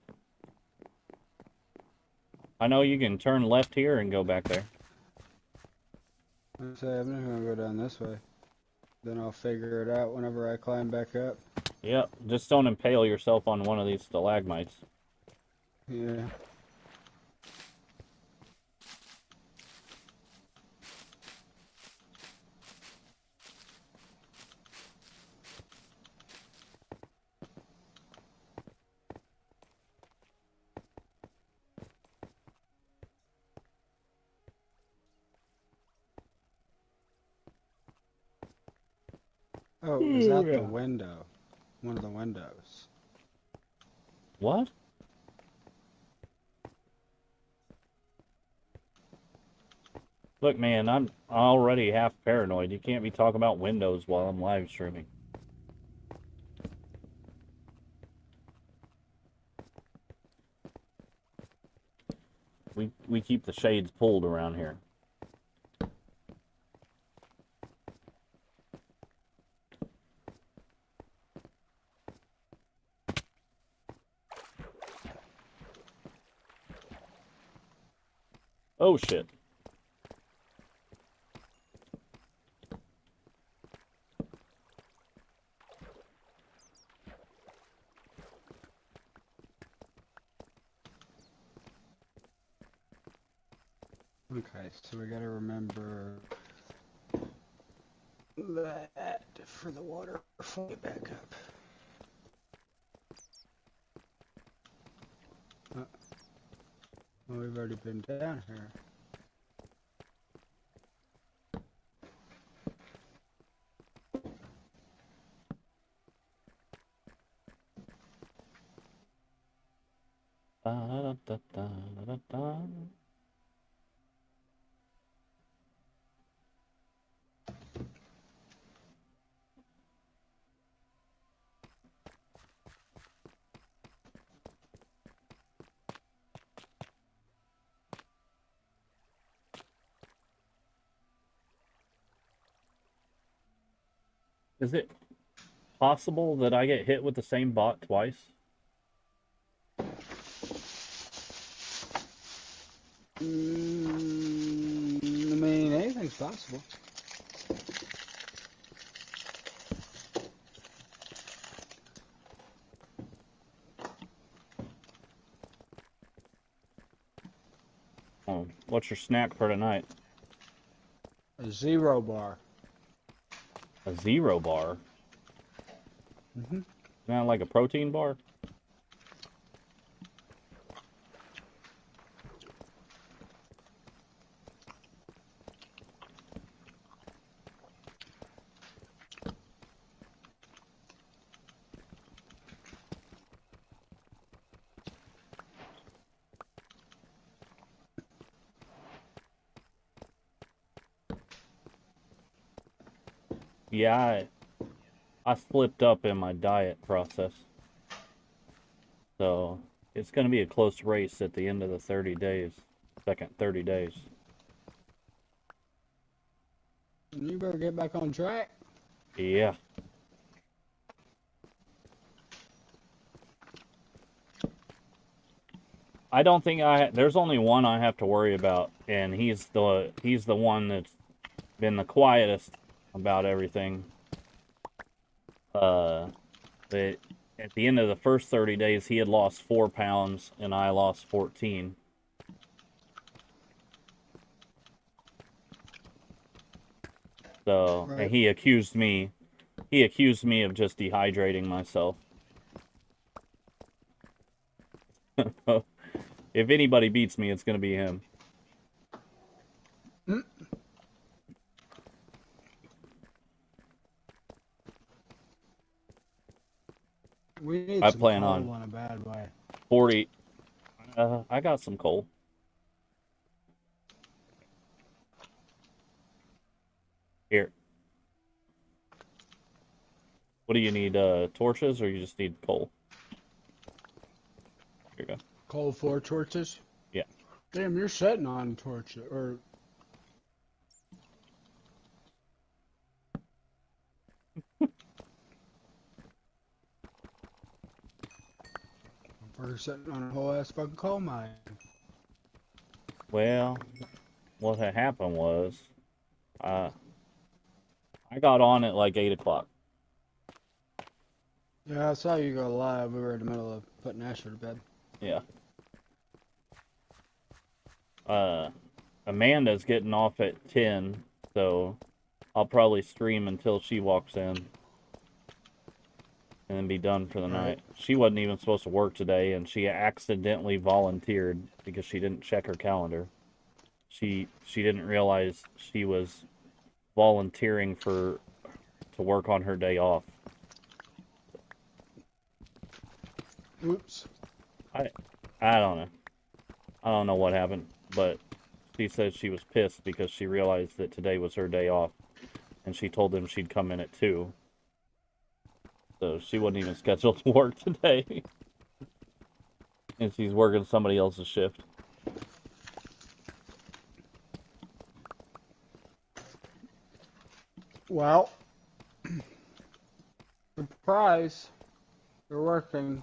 I know you can turn left here and go back there. I'm just gonna go down this way. Then I'll figure it out whenever I climb back up. Yep. Just don't impale yourself on one of these stalagmites. Yeah. Oh, is that the window? One of the windows. What? Look, man, I'm already half paranoid. You can't be talking about windows while I'm live streaming. We keep the shades pulled around here. Oh, shit. Okay, so we gotta remember that for the water before we back up. Well, we've already been down here. Da, da, da, da, da, da. Is it possible that I get hit with the same bot twice? I mean, anything's possible. Oh, what's your snack for tonight? A 0 bar. A 0 bar? Mm-hmm. Not like a protein bar? Yeah, I slipped up in my diet process. So, it's going to be a close race at the end of the 30 days. Second 30 days. You better get back on track. Yeah. I don't think there's only one I have to worry about, and he's the one that's been the quietest about everything. That at the end of the first 30 days, he had lost 4 pounds, and I lost 14. So, Right. and he accused me of just dehydrating myself. If anybody beats me, it's gonna be him. We need I some plan coal on in a bad way. 40. I got some coal. Here. What do you need? Torches, or you just need coal? Here you go. Coal 4 torches? Yeah. Damn, you're setting on torches. Or we're setting on a whole ass fucking coal mine. Well, what had happened was, I got on at like 8 o'clock. Yeah, I saw you go live. We were in the middle of putting Asher to bed. Yeah. Amanda's getting off at 10, so I'll probably stream until she walks in. And then be done for the night. She wasn't even supposed to work today, and she accidentally volunteered because she didn't check her calendar. She didn't realize she was volunteering to work on her day off. Oops. I don't know. I don't know what happened, but she said she was pissed because she realized that today was her day off, and she told them she'd come in at 2. So she wasn't even scheduled to work today. And she's working somebody else's shift. Well, surprise. You're working.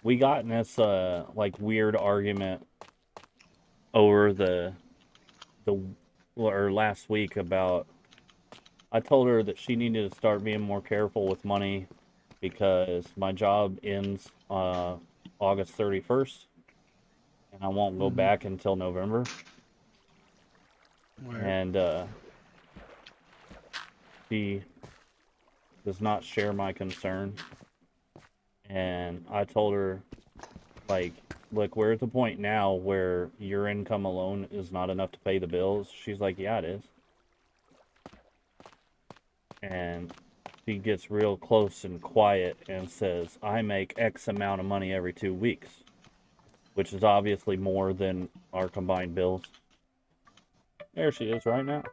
We got in this like weird argument over or last week about, I told her that she needed to start being more careful with money because my job ends August 31st and I won't go back until November. Where? And she does not share my concern. And I told her, like, look, we're at the point now where your income alone is not enough to pay the bills. She's like, yeah, it is. And she gets real close and quiet and says, I make X amount of money every 2 weeks, which is obviously more than our combined bills. There she is right now.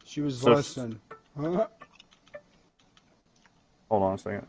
She was So- listening. Huh? Hold on a second.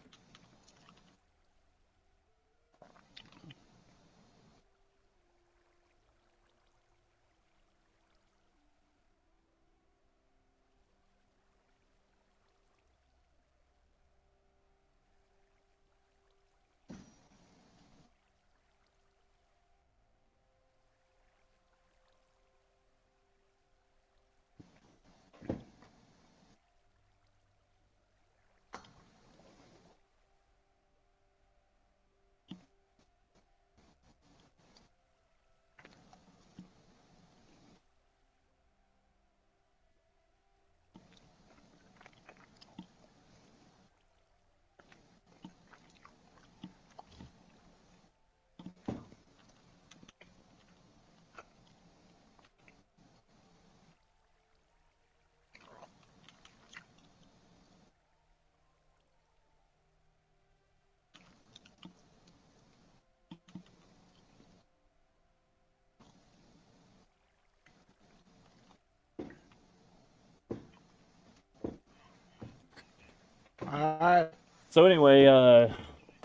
Alright. So anyway,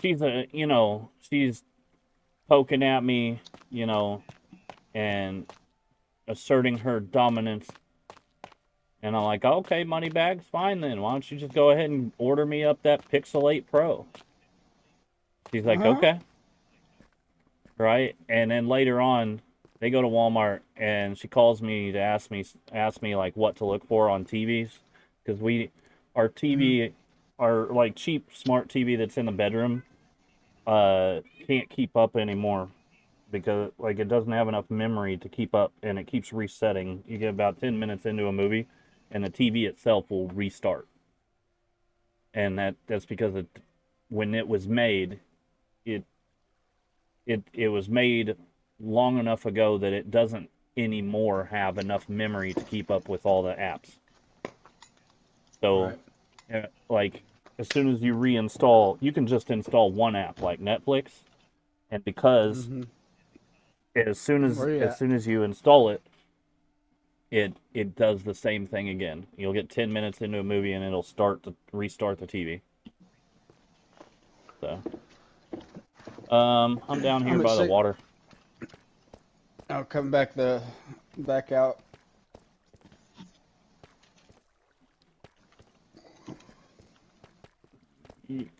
she's poking at me, and asserting her dominance. And I'm like, okay, Moneybag's fine then. Why don't you just go ahead and order me up that Pixel 8 Pro? She's like, okay. Right? And then later on, they go to Walmart and she calls me to ask me like what to look for on TVs. Because our TV, our like cheap smart TV that's in the bedroom, can't keep up anymore because like it doesn't have enough memory to keep up, and it keeps resetting. You get about 10 minutes into a movie, and the TV itself will restart, and that's because when it was made, it it was made long enough ago that it doesn't anymore have enough memory to keep up with all the apps. So, Right. like, as soon as you reinstall, you can just install one app like Netflix, and because Mm-hmm. Where you as at? soon as you install it, it does the same thing again. You'll get 10 minutes into a movie and it'll restart the TV. So, I'm down here I'm at by the six. water. I'll come back out. Eek.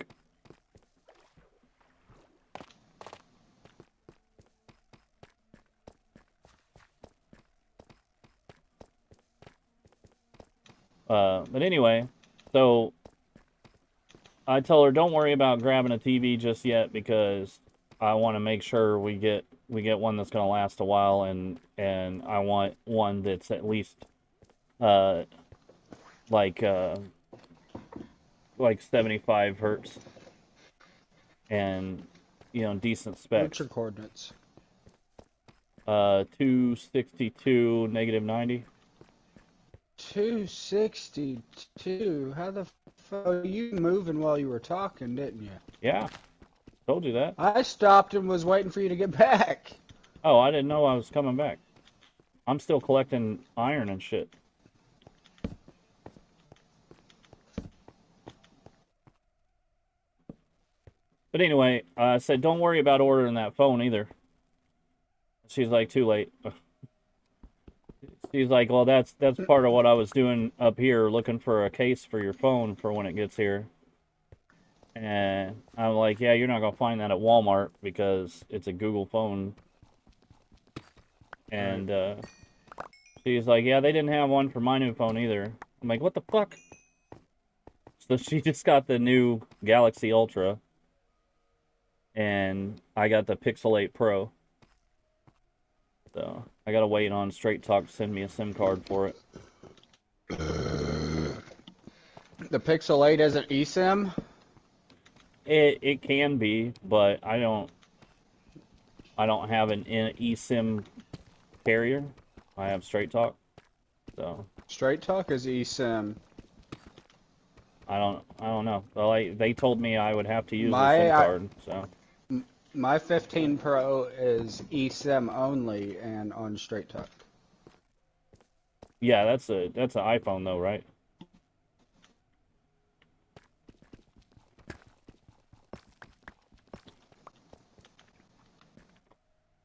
But anyway, so I tell her don't worry about grabbing a TV just yet because I want to make sure we get one that's going to last a while, and I want one that's at least uh like uh like 75 hertz and decent What's specs. your coordinates? 262 -90. 262. How the fuck you moving while you were talking, didn't you? Yeah, told you that. I stopped and was waiting for you to get back. Oh, I didn't know I was coming back. I'm still collecting iron and shit. But anyway, I said, don't worry about ordering that phone either. She's like, too late. She's like, well, that's part of what I was doing up here, looking for a case for your phone for when it gets here. And I'm like, yeah, you're not gonna find that at Walmart because it's a Google phone. And she's like, yeah, they didn't have one for my new phone either. I'm like, what the fuck? So she just got the new Galaxy Ultra, and I got the Pixel 8 Pro. So I gotta wait on Straight Talk to send me a SIM card for it. The Pixel 8 isn't eSIM? It can be, but I don't have an eSIM carrier. I have Straight Talk, so Straight Talk is eSIM. I don't know. Well, they told me I would have to use a My SIM I, card. So my 15 Pro is eSIM only and on Straight Talk. yeah, that's an iPhone though, right?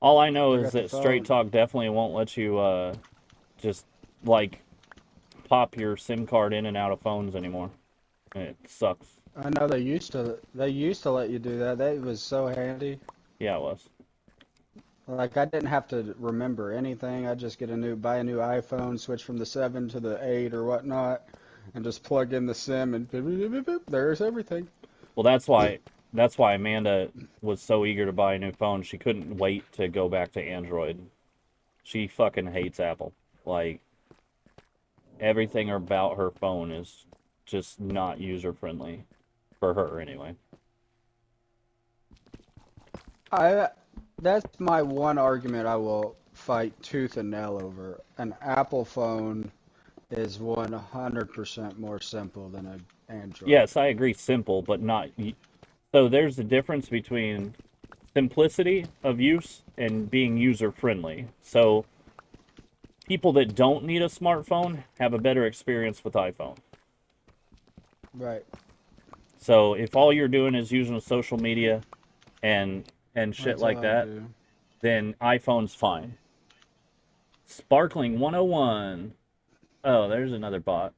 All I know I is got the that Straight phone. Talk definitely won't let you just like pop your SIM card in and out of phones anymore. It sucks. I know they used to let you do that. That was so handy. Yeah, it was. Like I didn't have to remember anything. I just buy a new iPhone, switch from the 7 to the 8 or whatnot, and just plug in the SIM and beep, beep, beep, beep, there's everything. Well, that's why Amanda was so eager to buy a new phone. She couldn't wait to go back to Android. She fucking hates Apple. Like everything about her phone is just not user friendly for her anyway. I That's my one argument I will fight tooth and nail over. An Apple phone is 100% more simple than an Android. Yes, I agree simple, but not so there's a difference between simplicity of use and being user friendly. So people that don't need a smartphone have a better experience with iPhone. Right. So if all you're doing is using social media and shit That's all like I that, do. then iPhone's fine. Sparkling 101. Oh, there's another bot.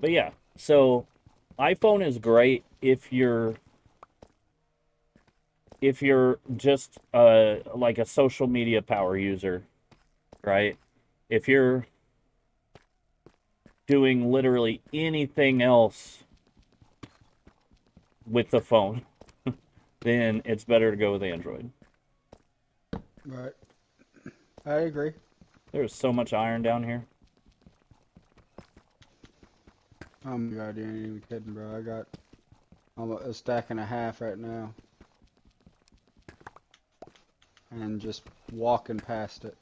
But yeah, so iPhone is great if you're just like a social media power user, right? If you're doing literally anything else with the phone, then it's better to go with Android. Right. I agree. There's so much iron down here. Oh my god, you ain't even kidding, bro. I got almost a stack and a half right now. And just walking past it.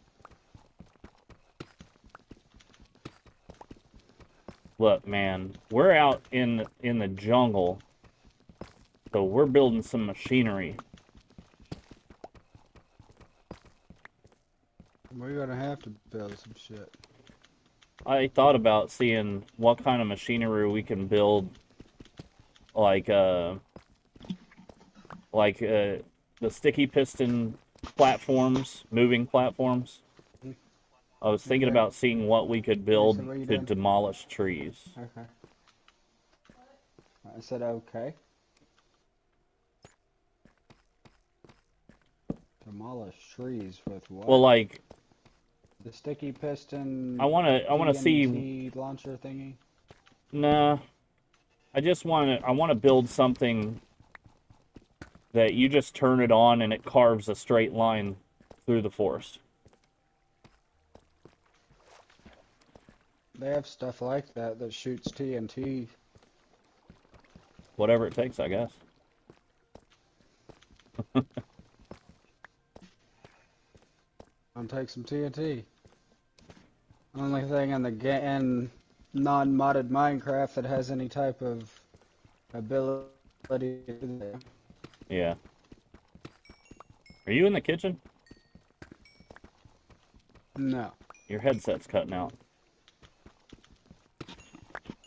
Look, man, we're out in the jungle, so we're building some machinery. We're gonna have to build some shit. I thought about seeing what kind of machinery we can build, like the sticky piston platforms, moving platforms. I was thinking Okay. about seeing what we could build what are you to doing? demolish trees. Okay. I said okay. Demolish trees with what? Well, like, The sticky piston. I wanna see. TNT launcher thingy. Nah, I wanna build something that you just turn it on and it carves a straight line through the forest. They have stuff like that that shoots TNT. Whatever it takes, I guess. I'll take some TNT. Only thing in the non-modded Minecraft that has any type of ability to do that. Yeah. Are you in the kitchen? No. Your headset's cutting out.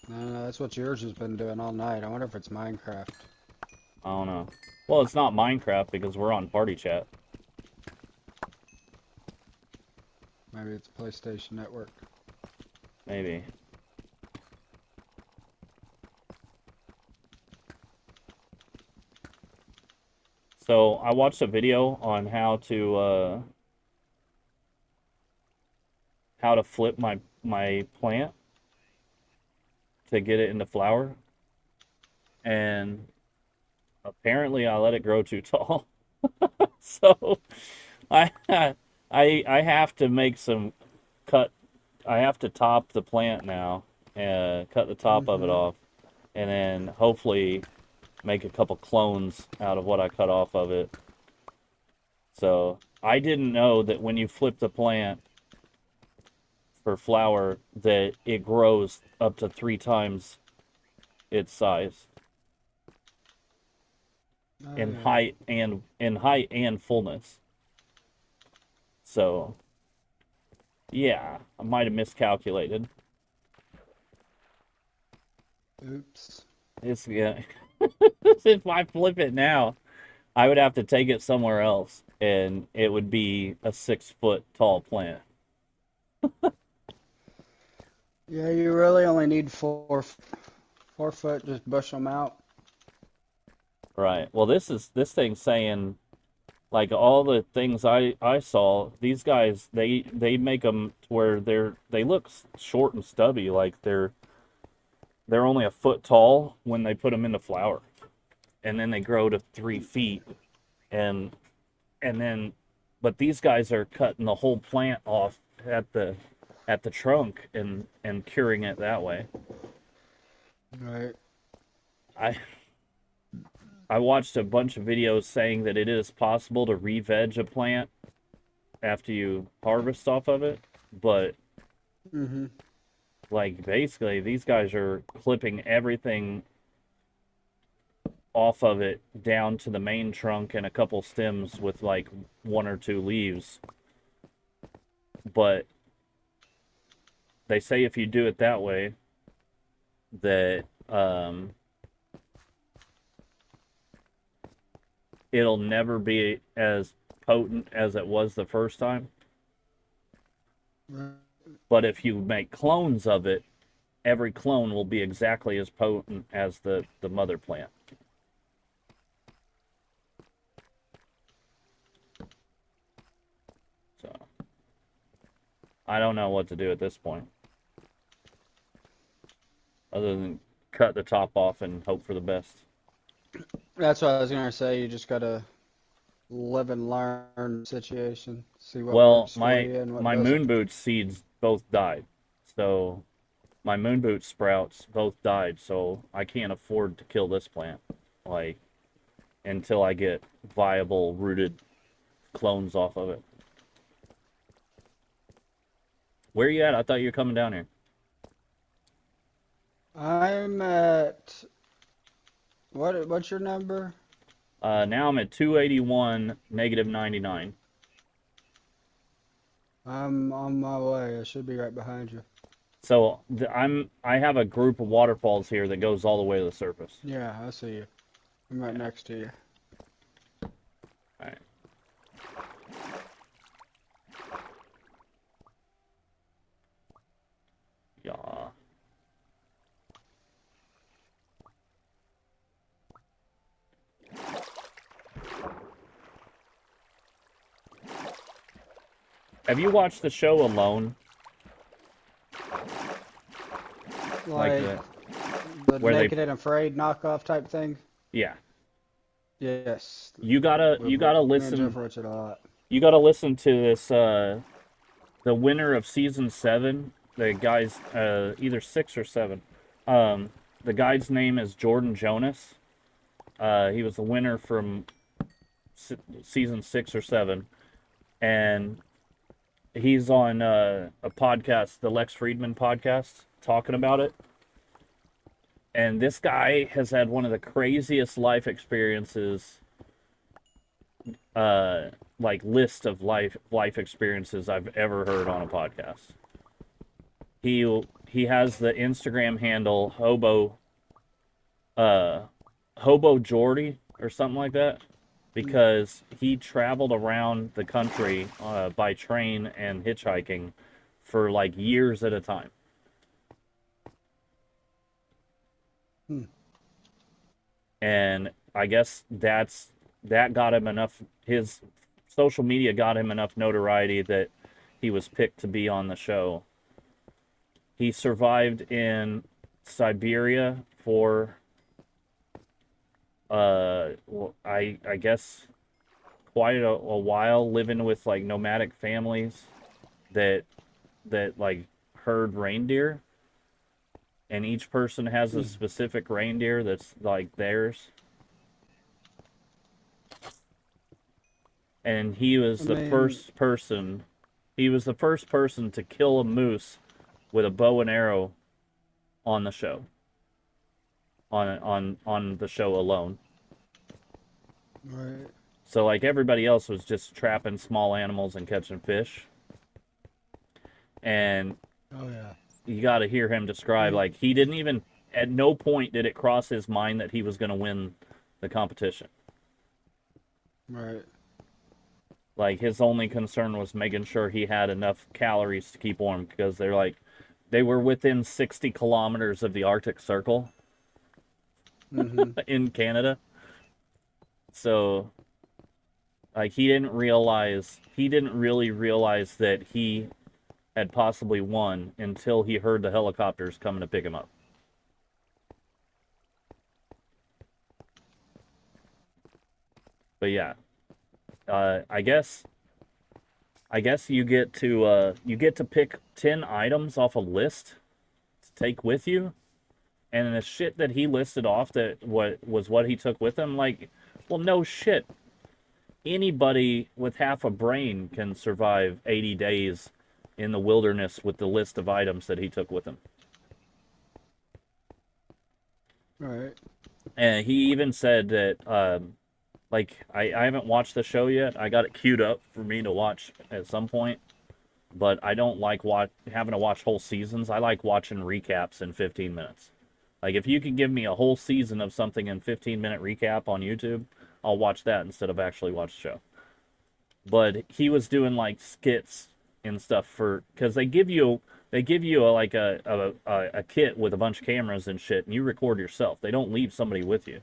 No, that's what yours has been doing all night. I wonder if it's Minecraft. I don't know. Well, it's not Minecraft because we're on party chat. Maybe it's PlayStation Network. Maybe. So I watched a video on how to flip my plant to get it into flower, and apparently I let it grow too tall. So I I have to make some cut. I have to top the plant now, cut the top of it off, and then hopefully make a couple clones out of what I cut off of it. So I didn't know that when you flip the plant for flower that it grows up to 3 times its size Oh, in yeah. height and fullness. So yeah, I might have miscalculated. Oops. It's yeah. If I flip it now, I would have to take it somewhere else, and it would be a 6-foot tall plant. Yeah, you really only need 4 foot. Just bush them out. Right. Well, this thing's saying like all the things I saw. These guys they make them where they look short and stubby, like they're only a foot tall when they put them into flower, and then they grow to 3 feet, and then, but these guys are cutting the whole plant off at the trunk and curing it that way. Right. I watched a bunch of videos saying that it is possible to re-veg a plant after you harvest off of it, but like basically these guys are clipping everything off of it down to the main trunk and a couple stems with like 1 or 2 leaves. But they say if you do it that way, that it'll never be as potent as it was the first time. Right. But if you make clones of it, every clone will be exactly as potent as the mother plant. So I don't know what to do at this point, other than cut the top off and hope for the best. That's what I was gonna say. You just gotta live and learn situation, see what Well, works for my you and what my moon doesn't. boots seeds both died. So my moon boot sprouts both died, so I can't afford to kill this plant. Like until I get viable rooted clones off of it. Where are you at? I thought you were coming down here. I'm at what's your number? Now I'm at 281, negative 99. I'm on my way. I should be right behind you. So I have a group of waterfalls here that goes all the way to the surface. Yeah, I see you. I'm right next to you. All right. Yeah. Have you watched the show Alone? Like Like the where Naked and Afraid knockoff type thing? yeah. Yes. You gotta Me and listen. Jeff watch it a lot. You gotta listen to this. The winner of season 7. The guy's either 6 or 7. The guy's name is Jordan Jonas. He was the winner from season 6 or 7, and he's on a podcast, the Lex Friedman podcast, talking about it. And this guy has had one of the craziest life experiences, like list of life experiences I've ever heard on a podcast. He has the Instagram handle Hobo Jordy or something like that, because he traveled around the country by train and hitchhiking for like years at a time. Hmm. And I guess that got him enough. His social media got him enough notoriety that he was picked to be on the show. He survived in Siberia for well, I guess quite a while, living with like nomadic families that like herd reindeer, and each person has a specific reindeer that's like theirs. And he was I the mean, first person. He was the first person to kill a moose with a bow and arrow on the show. On the show Alone. right. So like everybody else was just trapping small animals and catching fish. And Oh yeah. you got to hear him describe, like, he didn't even, at no point did it cross his mind that he was going to win the competition. Right. Like, his only concern was making sure he had enough calories to keep warm, because they're like, they were within 60 kilometers of the Arctic Circle Mm-hmm. in Canada. So, like, he didn't really realize that he had possibly won until he heard the helicopters coming to pick him up. But yeah, I guess you get to pick 10 items off a list to take with you, and the shit that he listed off that what he took with him, like, well, no shit. Anybody with half a brain can survive 80 days in the wilderness with the list of items that he took with him. Right. And he even said that, like, I haven't watched the show yet. I got it queued up for me to watch at some point, but I don't like having to watch whole seasons. I like watching recaps in 15 minutes. Like, if you can give me a whole season of something in 15-minute recap on YouTube, I'll watch that instead of actually watch the show. But he was doing like skits and stuff because they give you like a kit with a bunch of cameras and shit, and you record yourself. They don't leave somebody with you.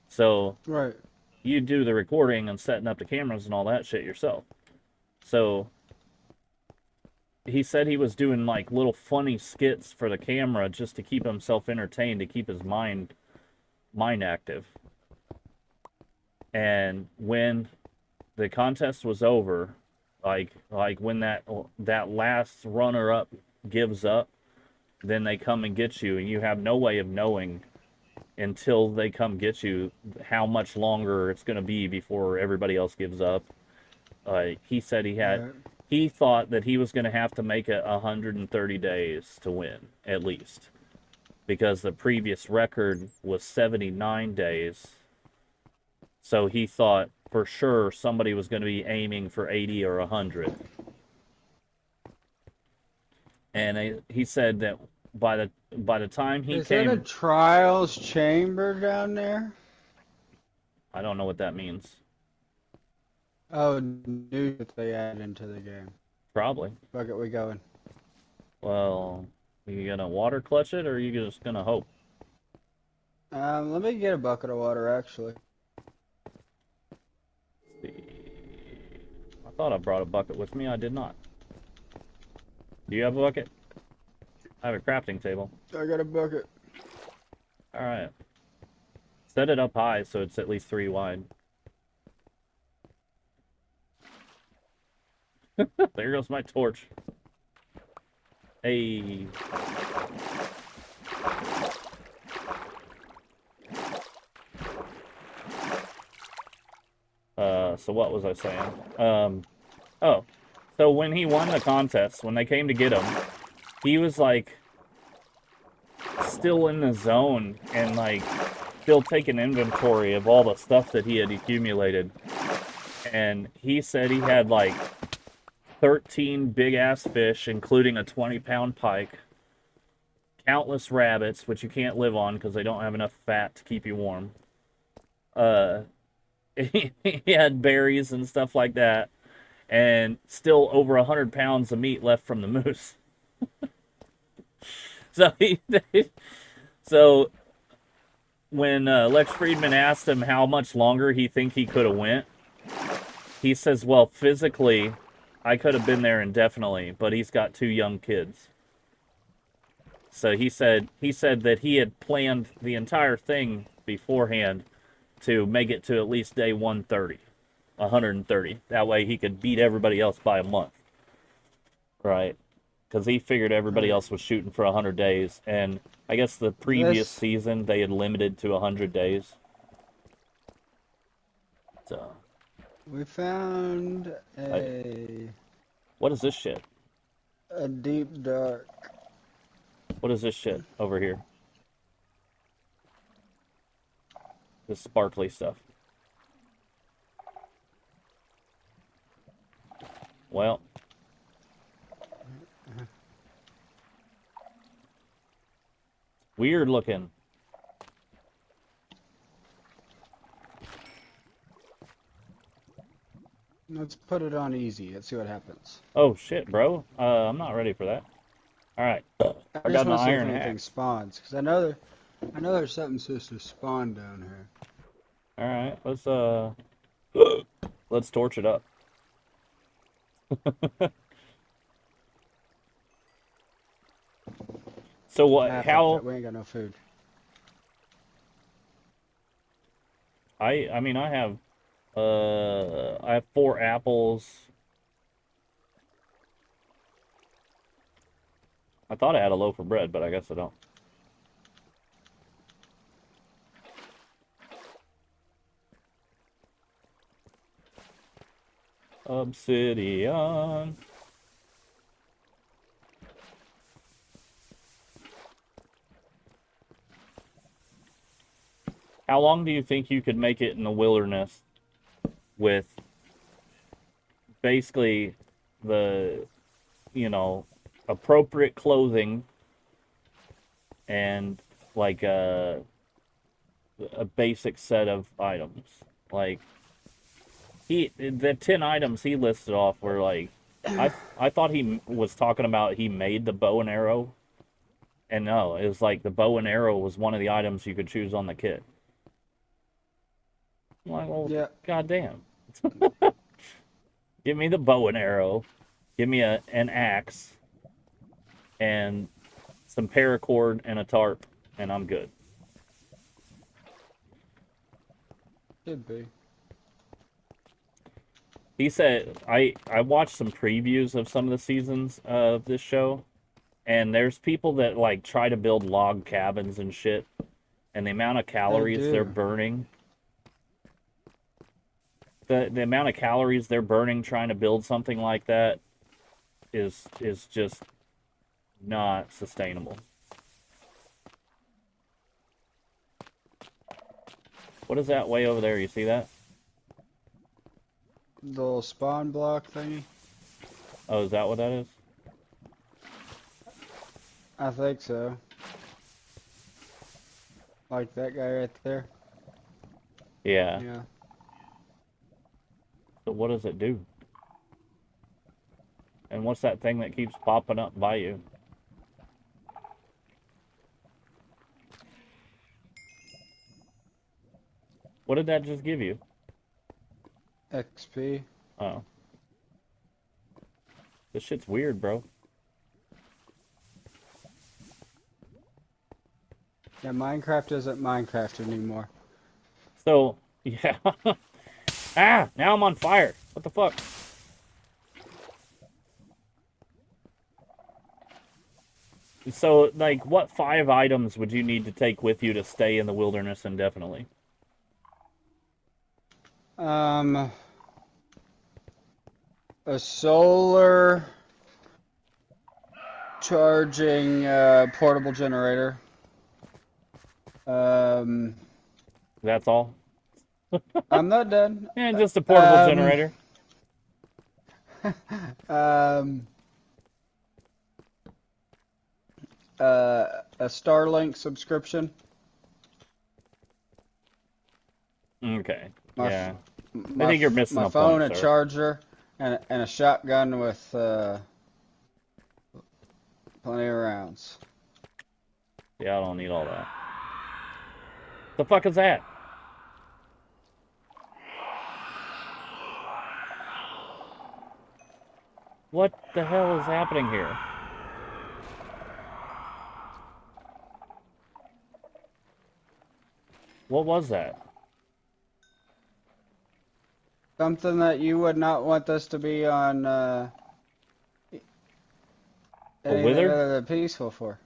So Right. you do the recording and setting up the cameras and all that shit yourself. So he said he was doing like little funny skits for the camera just to keep himself entertained, to keep his mind active. And when the contest was over, like when that last runner up gives up, then they come and get you, and you have no way of knowing until they come get you how much longer it's going to be before everybody else gives up. He said Right. he thought that he was going to have to make it 130 days to win, at least, because the previous record was 79 days. So he thought for sure somebody was going to be aiming for 80 or 100. And he said that by the time he Is that a came, trials chamber down there? I don't know what that means. Oh, new that they added into the game. Probably. Bucket, we going. Well, are you gonna water clutch it, or are you just gonna hope? Let me get a bucket of water, actually. I thought I brought a bucket with me. I did not. Do you have a bucket? I have a crafting table. I got a bucket. All right. Set it up high so it's at least 3 wide. There goes my torch. Hey. So what was I saying? Oh, so when he won the contest, when they came to get him, he was like still in the zone and like still taking inventory of all the stuff that he had accumulated. And he said he had like 13 big ass fish, including a 20-pound pike, countless rabbits, which you can't live on because they don't have enough fat to keep you warm. He had berries and stuff like that, and still over 100 pounds of meat left from the moose. So when Lex Friedman asked him how much longer he think he could have went, he says, "Well, physically, I could have been there indefinitely, but he's got 2 young kids." So he said that he had planned the entire thing beforehand to make it to at least day 130. That way he could beat everybody else by a month. Right? Because he figured everybody else was shooting for 100 days. And I guess the previous season they had limited to 100 days. So. We found What is this shit? a deep dark. What is this shit over here? This sparkly stuff. Well. Weird looking. Let's put it on easy. Let's see what happens. Oh shit, bro. I'm not ready for that. All right. I I just got an want to see if iron anything axe. spawns, because I know there's something supposed to spawn down here. All right, let's torch it up. So what? How? We ain't got no food. I mean, I have 4 apples. I thought I had a loaf of bread, but I guess I don't. Obsidian. How long do you think you could make it in the wilderness with basically the, appropriate clothing and like a basic set of items? Like the 10 items he listed off were like, I thought he was talking about he made the bow and arrow, and no, it was like the bow and arrow was one of the items you could choose on the kit. I'm like, well, Yeah. goddamn. Give me the bow and arrow. Give me an axe and some paracord and a tarp, and I'm good. Could be. He said I watched some previews of some of the seasons of this show, and there's people that like try to build log cabins and shit, and the amount of They calories they're do. burning, the amount of calories they're burning trying to build something like that is just not sustainable. What is that way over there? You see that? The little spawn block thingy. Oh, is that what that is? I think so. Like that guy right there. Yeah. Yeah. So what does it do? And what's that thing that keeps popping up by you? What did that just give you? XP. Oh. This shit's weird, bro. Yeah, Minecraft isn't Minecraft anymore. So, yeah. Ah! Now I'm on fire. What the fuck? So, like, what 5 items would you need to take with you to stay in the wilderness indefinitely? A solar charging portable generator. Um, That's all? I'm not done. And just a portable Um, generator. um, a Starlink subscription. Okay. My Yeah. my I think you're missing my a phone, point, a sir. charger, and a shotgun with plenty of rounds. Yeah, I don't need all that. The fuck is that? What the hell is happening here? What was that? Something that you would not want this to be on A anything wither? other than peaceful for.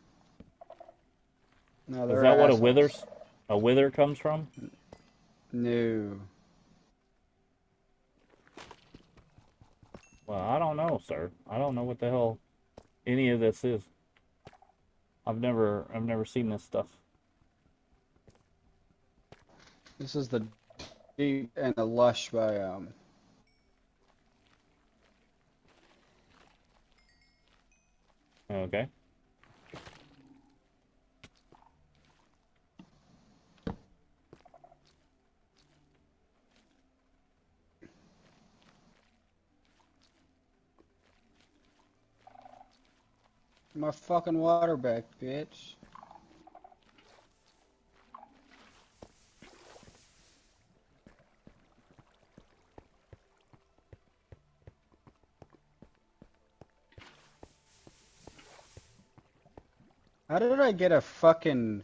No, Is they're that what assholes. a wither comes from? No. Well, I don't know, sir. I don't know what the hell any of this is. I've never seen this stuff. This is the deep and the lush biome. Okay. My fucking water back, bitch. How did I get a fucking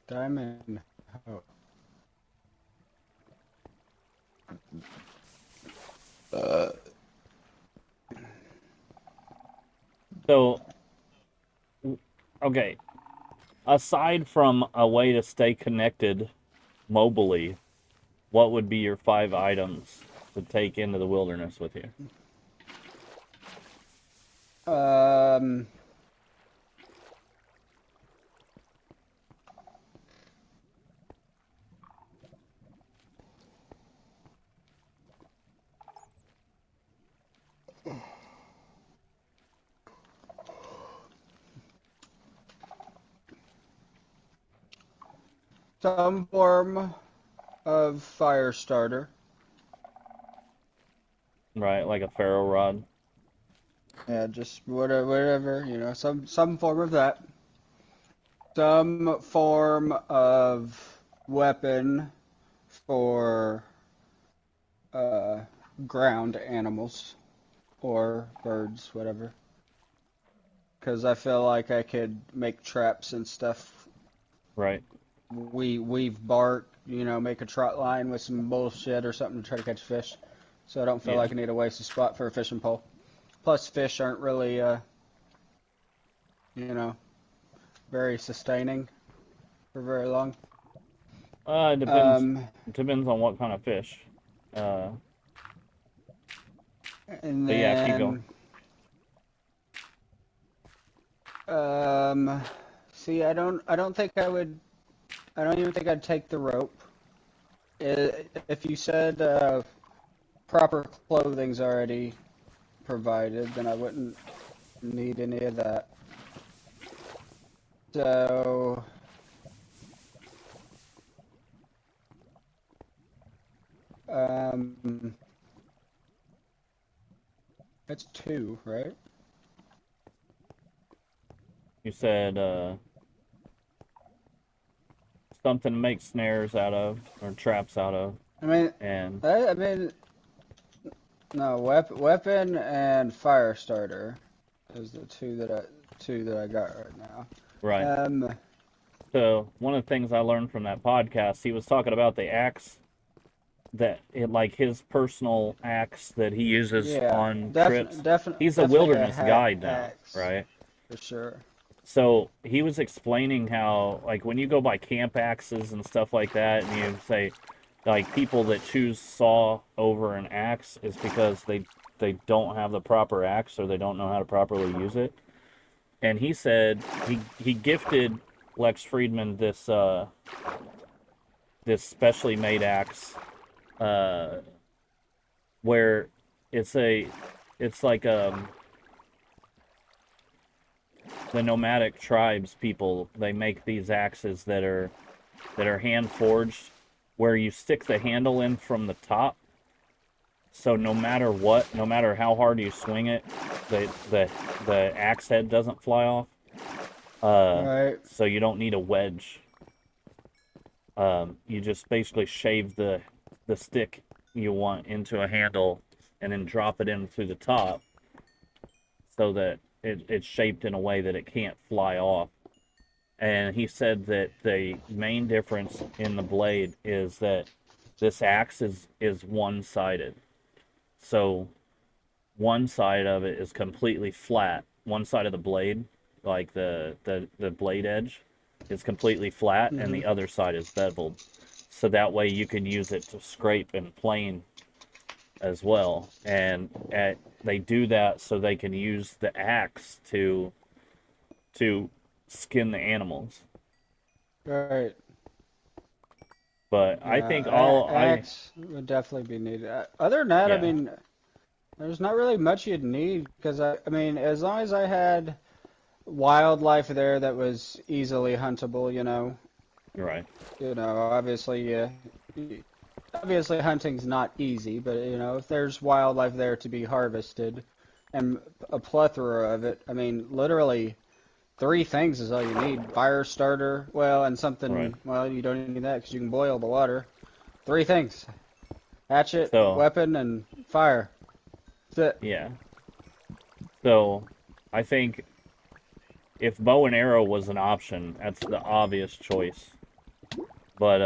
diamond? Oh. So, okay. Aside from a way to stay connected mobily, what would be your 5 items to take into the wilderness with you? Um, some form of fire starter. Right, like a ferro rod. Yeah, just whatever, some form of that. Some form of weapon for uh, ground animals or birds, whatever. Because I feel like I could make traps and stuff. Right. Weave bark make a trot line with some bullshit or something to try to catch fish. So I don't feel Yeah. like I need to waste a spot for a fishing pole. Plus, fish aren't really, you know, very sustaining for very long. It depends. It depends on what kind of fish. Uh, And but yeah, keep going. then, see, I don't even think I'd take the rope. If you said proper clothing's already provided, then I wouldn't need any of that. So, um, that's two, right? You said something to make snares out of or traps out of, I mean, and I mean, no, weapon and fire starter is the two that I got right now. right. Um, So one of the things I learned from that podcast, he was talking about the axe like his personal axe that he uses yeah, on trips. He's a definitely a wilderness hat guide now, axe right? for sure. So he was explaining how, like, when you go buy camp axes and stuff like that, and you say, like, people that choose saw over an axe is because they don't have the proper axe or they don't know how to properly use it. And he said he gifted Lex Friedman this specially made axe, uh, where it's like the nomadic tribes people, they make these axes that are hand forged, where you stick the handle in from the top, so no matter what, no matter how hard you swing it, the axe head doesn't fly off. Right. So you don't need a wedge. You just basically shave the stick you want into a handle and then drop it in through the top so that it's shaped in a way that it can't fly off. And he said that the main difference in the blade is that this axe is one-sided. So one side of it is completely flat. One side of the blade, like the blade edge, is completely flat, and Hmm. the other side is beveled. So that way you can use it to scrape and plane as well. And they do that so they can use the axe to skin the animals. Right. But I think Yeah, axe would definitely be needed. Other than that, I yeah, mean, there's not really much you'd need because I mean, as long as I had wildlife there that was easily huntable, you're right. obviously, obviously hunting's not easy, but if there's wildlife there to be harvested and a plethora of it, I mean, literally three things is all you need: fire starter, well, and Right. something. Well, you don't need that because you can boil the water. Three things: hatchet, So, weapon, and fire. That's it. yeah. So, I think if bow and arrow was an option, that's the obvious choice. But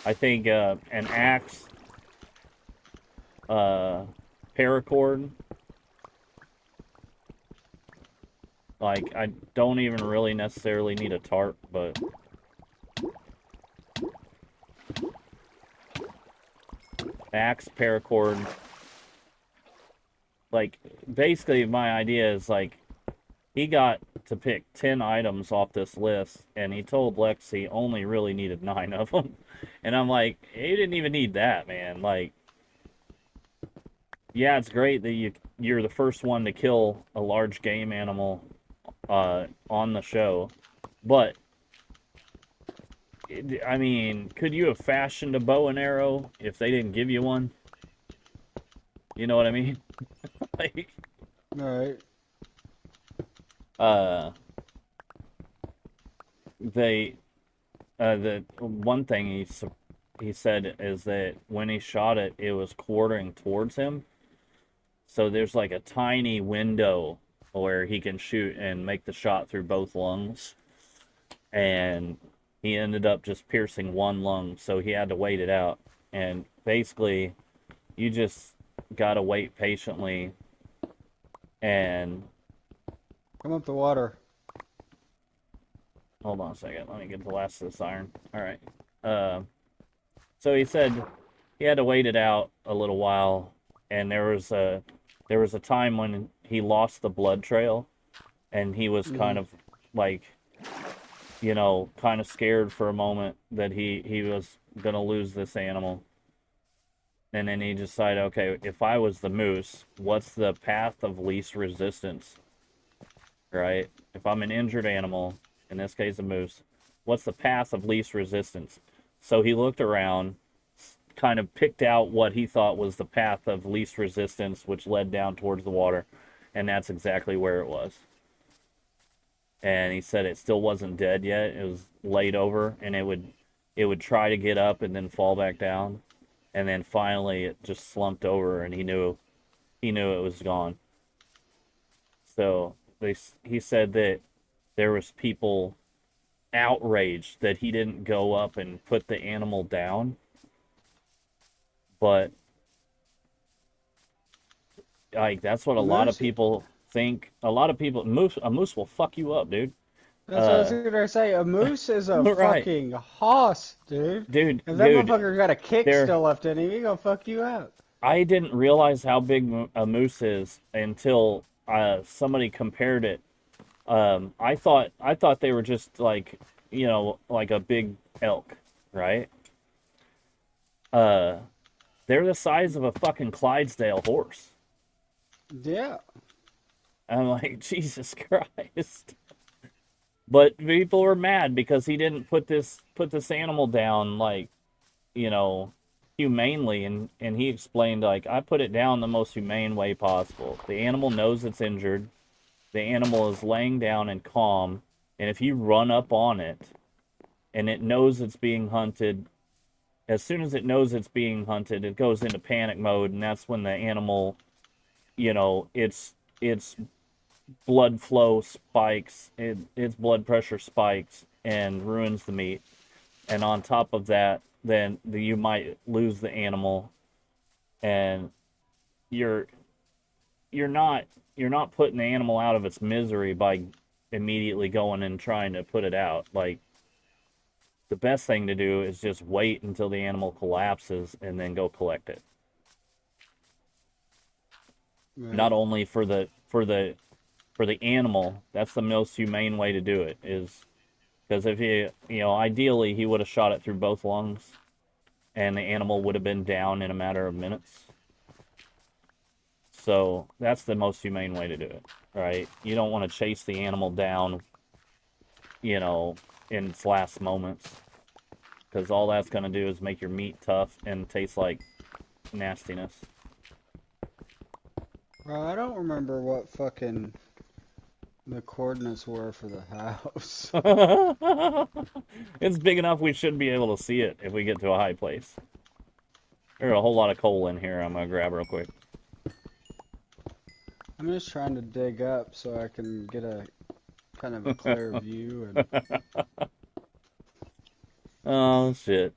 I think an axe, paracord, like I don't even really necessarily need a tarp, but axe, paracord, like basically my idea is like he got to pick 10 items off this list, and he told Lex he only really needed 9 of them. And I'm like, he didn't even need that, man. Like, yeah, it's great that you're the first one to kill a large game animal on the show, but I mean, could you have fashioned a bow and arrow if they didn't give you one? You know what I mean? Like, All right. uh, they the one thing he said is that when he shot it, it was quartering towards him. So there's like a tiny window where he can shoot and make the shot through both lungs. And he ended up just piercing one lung, so he had to wait it out. And basically, you just gotta wait patiently and Come up the water. hold on a second. Let me get the last of this iron. All right. So he said he had to wait it out a little while, and there was a time when he lost the blood trail, and he was kind of like, kind of scared for a moment that he was gonna lose this animal. And then he decided, okay, if I was the moose, what's the path of least resistance, right? If I'm an injured animal, in this case a moose, what's the path of least resistance? So he looked around, kind of picked out what he thought was the path of least resistance, which led down towards the water, and that's exactly where it was. And he said it still wasn't dead yet. It was laid over, and it would try to get up and then fall back down. And then finally it just slumped over, and he knew it was gone. So he said that there was people outraged that he didn't go up and put the animal down. But like that's what a lot of people think. A lot of people, a moose will fuck you up, dude. That's what I was gonna say. A moose is a Right. fucking hoss, dude. Dude, If that motherfucker got a kick still left in him, he gonna fuck you up. I didn't realize how big a moose is until somebody compared it. I thought they were just like, like a big elk, right? They're the size of a fucking Clydesdale horse. Yeah. I'm like, Jesus Christ. But people were mad because he didn't put this animal down like, humanely, and he explained, like, I put it down the most humane way possible. The animal knows it's injured. The animal is laying down and calm, and if you run up on it and it knows it's being hunted, as soon as it knows it's being hunted, it goes into panic mode, and that's when the animal, its blood flow spikes, its blood pressure spikes and ruins the meat. And on top of that, then you might lose the animal, and you're not putting the animal out of its misery by immediately going and trying to put it out. Like, the best thing to do is just wait until the animal collapses and then go collect it. Right. Not only for the animal, that's the most humane way to do it, is because if ideally he would have shot it through both lungs, and the animal would have been down in a matter of minutes. So that's the most humane way to do it, right? You don't want to chase the animal down, in its last moments, because all that's going to do is make your meat tough and taste like nastiness. Bro, I don't remember what fucking the coordinates were for the house. It's big enough we should be able to see it if we get to a high place. There's a whole lot of coal in here I'm going to grab real quick. I'm just trying to dig up so I can get a kind of a clear view. And... Oh, shit.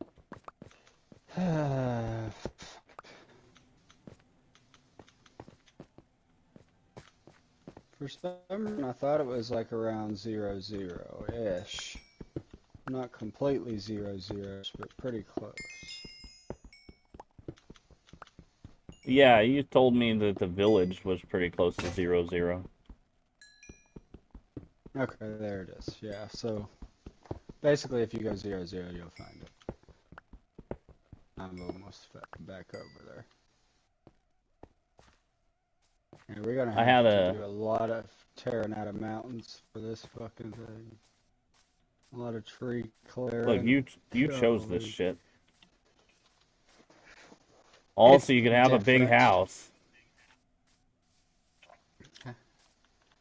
For some reason, I thought it was like around 00-ish. Not completely 00, but pretty close. Yeah, you told me that the village was pretty close to 00. Okay, there it is. Yeah, so basically if you go 00, you'll find it. I'm almost back over there. Yeah, we're gonna have to do a lot of tearing out of mountains for this fucking thing. A lot of tree clearing. Look, you chose this shit. Also, you can have a big house.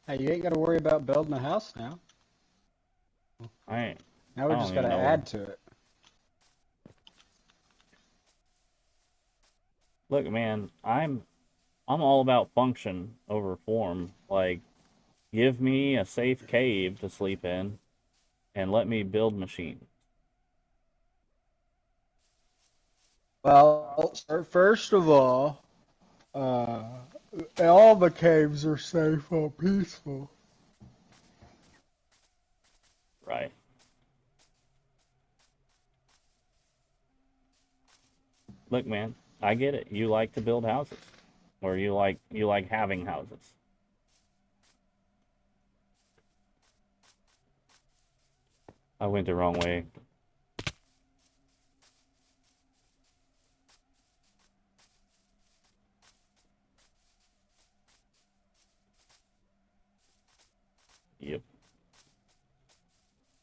Hey, you ain't got to worry about building a house now. Now we just got to add to it. Look, man, I'm all about function over form. Like, give me a safe cave to sleep in, and let me build machines. Well, first of uh, all the caves are safe and peaceful. Right. Look, man, I get it. You like to build houses, or you like having houses. I went the wrong way. Yep.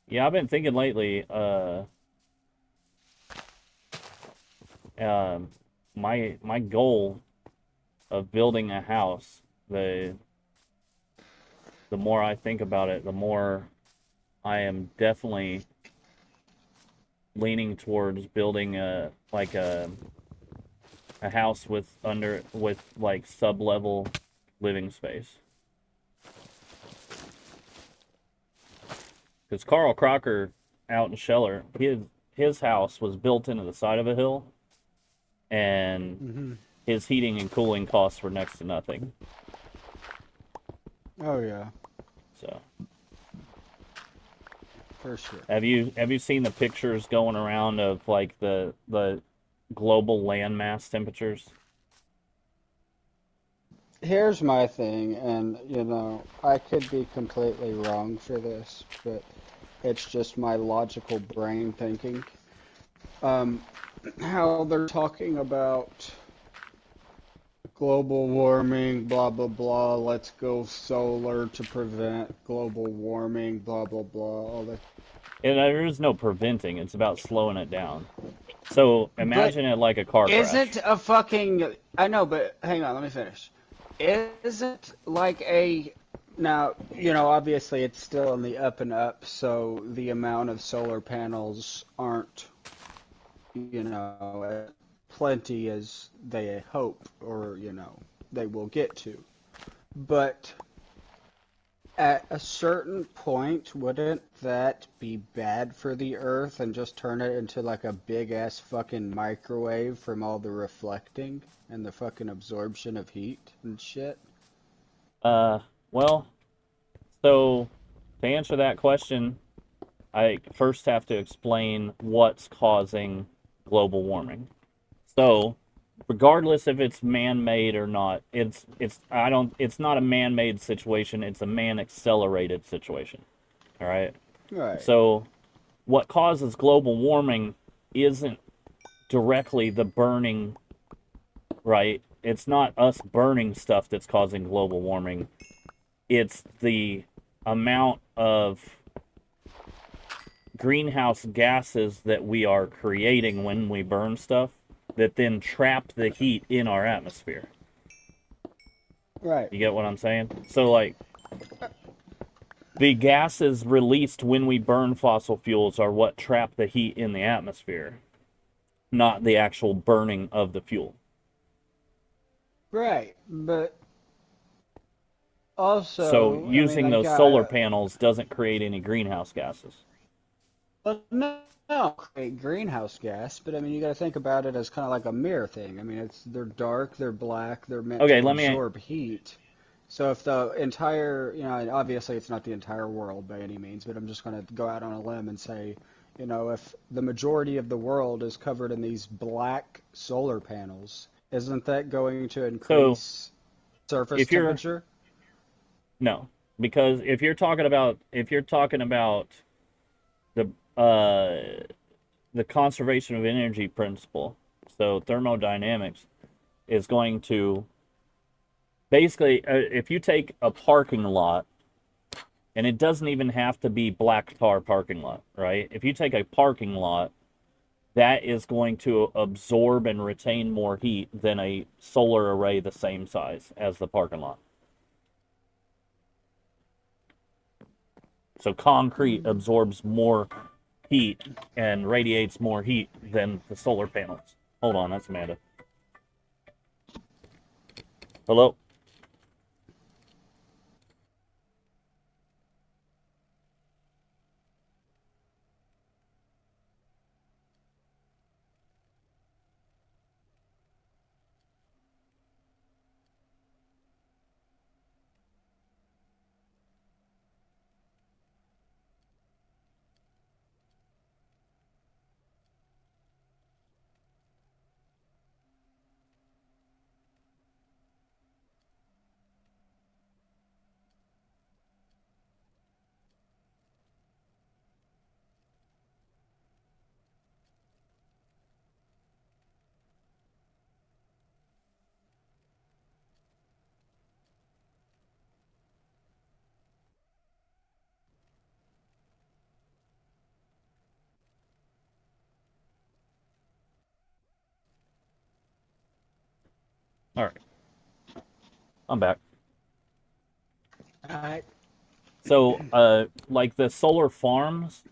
Yeah, I've been thinking lately. Um, my goal of building a house, the more I think about it, the more I am definitely leaning towards building a house with like sub-level living space. Because Carl Crocker out in Scheller, his house was built into the side of a hill, and Hmm. his heating and cooling costs were next to nothing. Oh yeah, So, for sure. have you seen the pictures going around of like the global landmass temperatures? Here's my thing, and I could be completely wrong for this, but it's just my logical brain thinking. Um, how they're talking about global warming, blah blah blah, let's go solar to prevent global warming, blah blah blah, all that. And there is no preventing; it's about slowing it down. So But imagine it like a car crash. isn't a fucking, I know, but hang on, let me finish. Isn't like a, now, obviously it's still in the up and up, so the amount of solar panels aren't, plenty as they hope or, they will get to. But at a certain point, wouldn't that be bad for the Earth and just turn it into like a big ass fucking microwave from all the reflecting and the fucking absorption of heat and shit? Uh, well, so to answer that question, I first have to explain what's causing global warming. So, regardless if it's man-made or not, it's not a man-made situation, it's a man-accelerated situation. All right? Right. So, what causes global warming isn't directly the burning, right? It's not us burning stuff that's causing global warming. It's the amount of greenhouse gases that we are creating when we burn stuff that then trap the heat in our atmosphere. Right. You get what I'm saying? So, like, the gases released when we burn fossil fuels are what trap the heat in the atmosphere, not the actual burning of the fuel. Right. But So, also, I mean, using like, those solar panels doesn't create any greenhouse gases. well, no, create greenhouse gas, but I mean, you got to think about it as kind of like a mirror thing. I mean, they're dark, they're black, they're meant Okay, to let me. absorb heat. So if the entire, and obviously it's not the entire world by any means, but I'm just going to go out on a limb and say, if the majority of the world is covered in these black solar panels, isn't that going to So, increase surface if you're. temperature? No. Because if you're talking about the the conservation of energy principle. So thermodynamics is going to basically, if you take a parking lot, and it doesn't even have to be black tar parking lot, right? If you take a parking lot, that is going to absorb and retain more heat than a solar array the same size as the parking lot. So concrete absorbs more heat and radiates more heat than the solar panels. Hold on, that's Amanda. Hello? All right, I'm back. Alright. So, like the solar farms,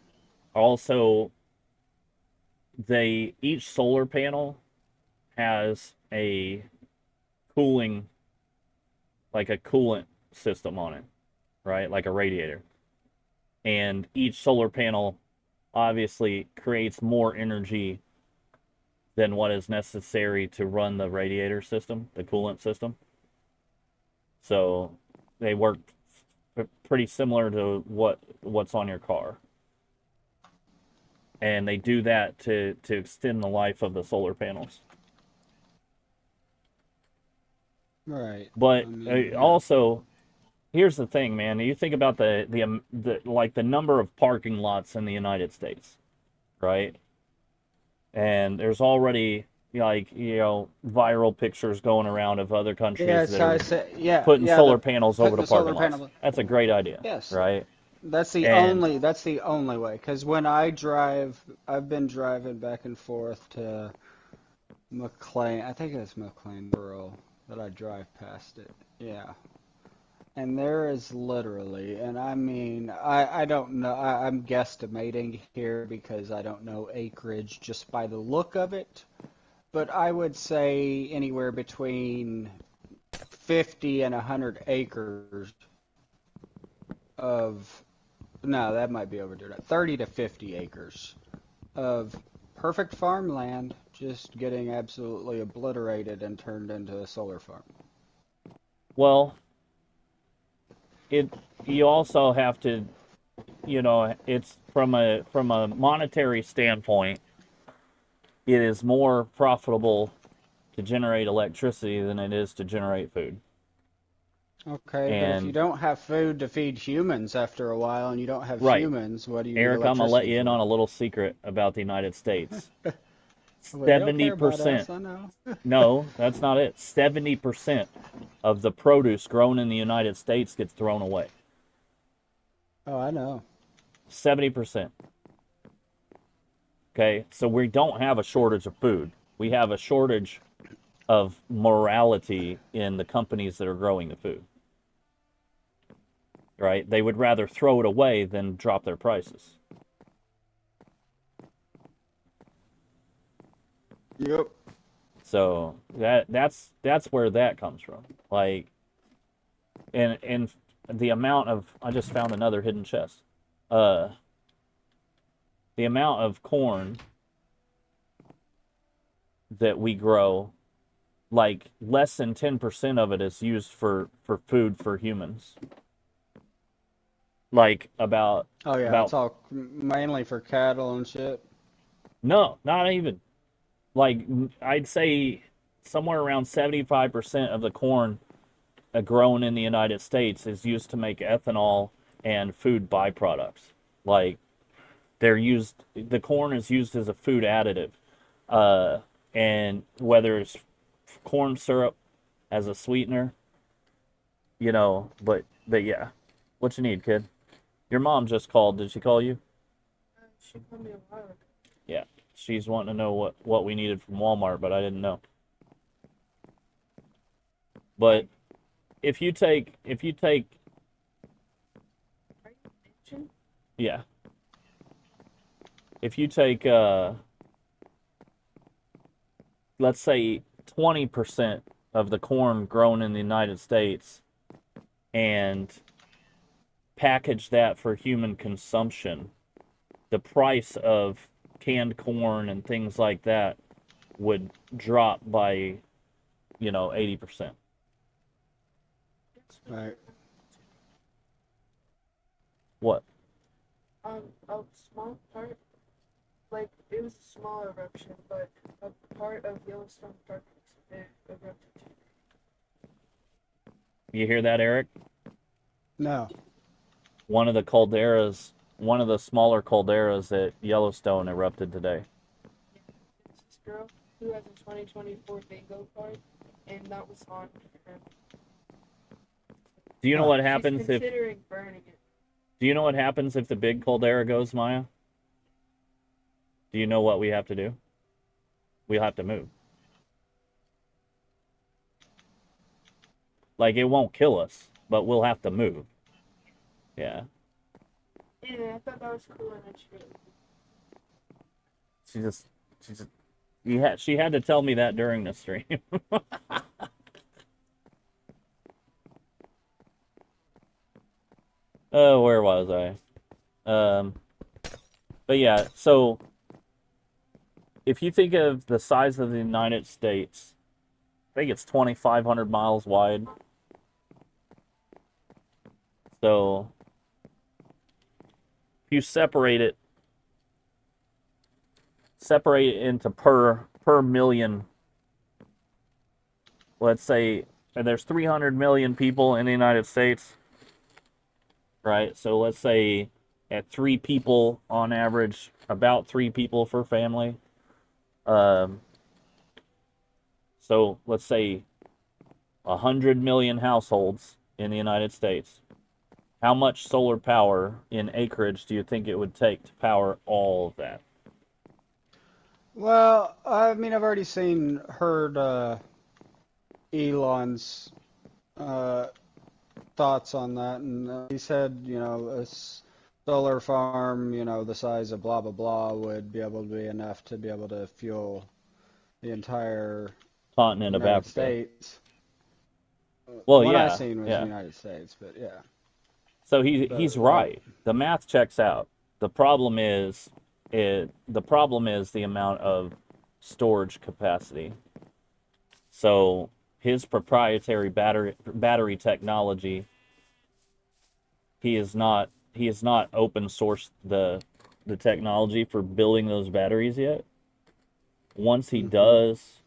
also each solar panel has a cooling, like a coolant system on it, right? Like a radiator. And each solar panel obviously creates more energy than what is necessary to run the radiator system, the coolant system. So they work pretty similar to what's on your car. And they do that to extend the life of the solar panels. Right. But I mean, yeah. also, here's the thing, man. You think about the like the number of parking lots in the United States, right? And there's already like viral pictures going around of other countries Yeah, that so I are said, yeah, putting yeah, solar they're panels over putting the the solar parking lots. panel. That's a great idea, Yes, right? that's the And only way. Because when I drive, I've been driving back and forth to McLean. I think it's McLean Rural that I drive past it. Yeah. And there is literally, and I mean, I don't know, I'm guesstimating here because I don't know acreage just by the look of it, but I would say anywhere between 50 and 100 acres of, no, that might be overdoing it, 30 to 50 acres of perfect farmland just getting absolutely obliterated and turned into a solar farm. well, it you also have to, it's from a monetary standpoint, it is more profitable to generate electricity than it is to generate food. Okay, but if you And don't have food to feed humans after a while and you don't have right, humans, what do you need Eric, I'm gonna let electricity you in on for? a little secret about the United States. Well, they don't Seventy care about percent. us, I know. No, that's not it. 70% of the produce grown in the United States gets thrown away. Oh, I know. 70%. Okay, so we don't have a shortage of food. We have a shortage of morality in the companies that are growing the food. Right? They would rather throw it away than drop their prices. Yep. So that's where that comes from. Like, and the amount of, I just found another hidden chest. Uh, the amount of corn that we grow, like less than 10% of it is used for food for humans. Like Oh yeah, about it's all mainly for cattle and shit. no, not even. Like I'd say somewhere around 75% of the corn grown in the United States is used to make ethanol and food byproducts. Like the corn is used as a food additive. Uh, and whether it's corn syrup as a sweetener, but yeah. What you need, kid? Your mom just called. Did she call you? She called me a while ago. Yeah. She's wanting to know what we needed from Walmart, but I didn't know. But if you take Are you bitching? yeah, if you take let's say 20% of the corn grown in the United States and package that for human consumption, the price of canned corn and things like that would drop by, 80%. Yes, Right. What? a small part, like it was a small eruption, but a part of Yellowstone Park erupted too. You hear that, Eric? No. One of the calderas, one of the smaller calderas at Yellowstone erupted today. Yeah, it's this girl who has a 2024 bingo card, and that was on her. Do you know Huh. what She's happens if considering burning it. Do you know what happens if the big caldera goes, Maya? Do you know what we have to do? We'll have to move. Like, it won't kill us, but we'll have to move. Yeah. Yeah, I thought that was cool and interesting. She just, she had to tell me that during the stream. Oh, where was I? But yeah, so if you think of the size of the United States, I think it's 2,500 miles wide. So if you separate it into per million, let's say, and there's 300 million people in the United States, right? So let's say at 3 people on average, about 3 people per family. So let's say 100 million households in the United States. How much solar power in acreage do you think it would take to power all of that? Well, I mean, I've already heard Elon's uh, thoughts on that, and he said, a solar farm, the size of blah blah blah would be able to be enough to be able to fuel the entire Continent of United Africa. States. Well, What I yeah, seen was yeah. the United States, but yeah. So But he's like, right. The math checks out. The problem is the amount of storage capacity. So his proprietary battery technology, he is not open sourced the technology for building those batteries yet. Once he does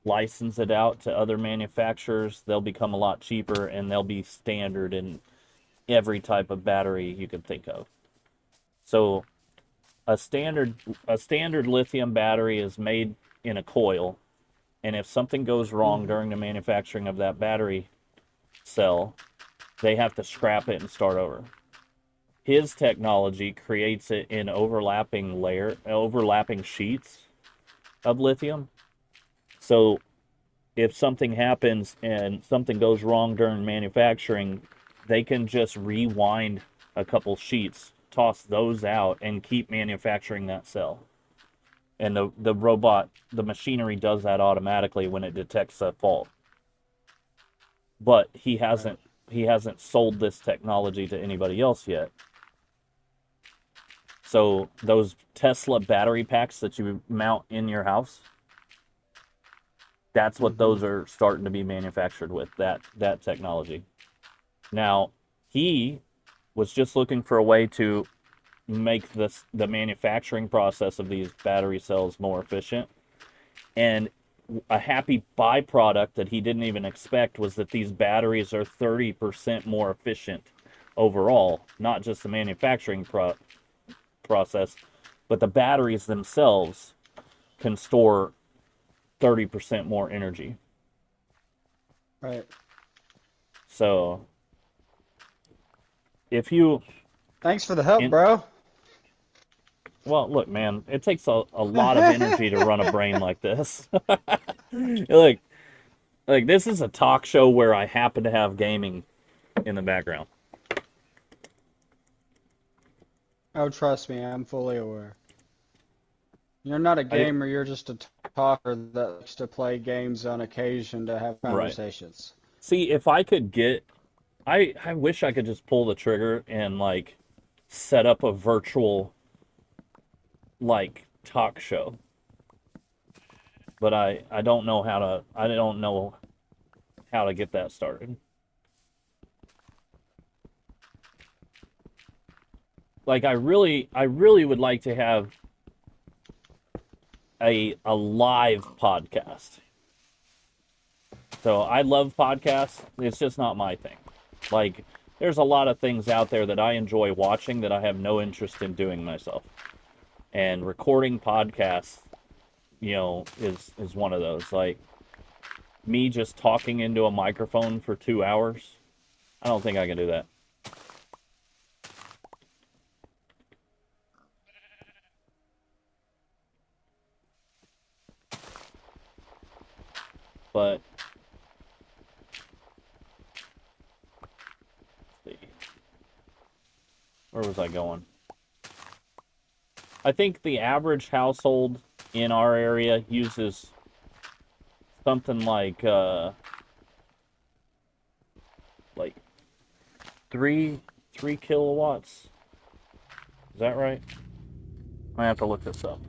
license it out to other manufacturers, they'll become a lot cheaper and they'll be standard in every type of battery you can think of. So a standard lithium battery is made in a coil, and if something goes wrong during the manufacturing of that battery cell, they have to scrap it and start over. His technology creates it in overlapping sheets of lithium. So if something happens and something goes wrong during manufacturing, they can just rewind a couple sheets, toss those out, and keep manufacturing that cell. And the machinery does that automatically when it detects a fault. But he hasn't sold this technology to anybody else yet. So those Tesla battery packs that you mount in your house, that's what those are starting to be manufactured with, that technology. Now, he was just looking for a way to make the manufacturing process of these battery cells more efficient. And a happy byproduct that he didn't even expect was that these batteries are 30% more efficient overall, not just the manufacturing process, but the batteries themselves can store 30% more energy. right. So if you Thanks for the help, bro. Well, look, man, it takes a lot of energy to run a brain like this. Look, this is a talk show where I happen to have gaming in the background. Oh, trust me, I'm fully aware. You're not a gamer, you're just a talker that likes to play games on occasion to have conversations. Right. See, if I could get... I wish I could just pull the trigger and, like, set up a virtual, like, talk show. But I don't know how to... I don't know how to get that started. Like, I really would like to have a live podcast. So I love podcasts. It's just not my thing. Like, there's a lot of things out there that I enjoy watching that I have no interest in doing myself. And recording podcasts, is one of those. Like, me just talking into a microphone for 2 hours, I don't think I can do that. But Where was I going? I think the average household in our area uses something like three kilowatts. Is that right? I have to look this up.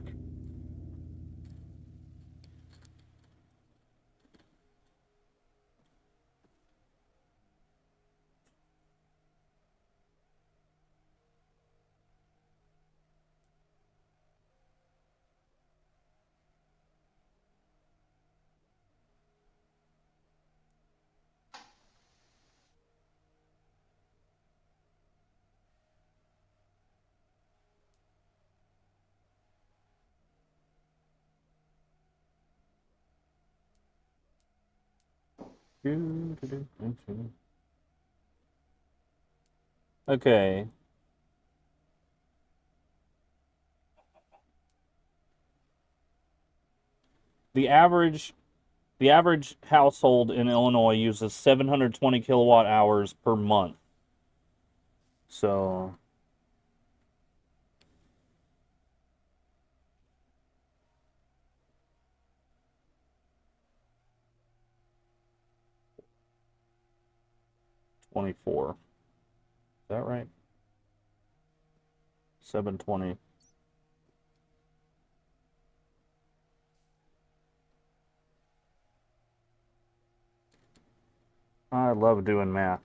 Okay. The average household in Illinois uses 720 kilowatt hours per month. So 24. Is that right? 720. I love doing math.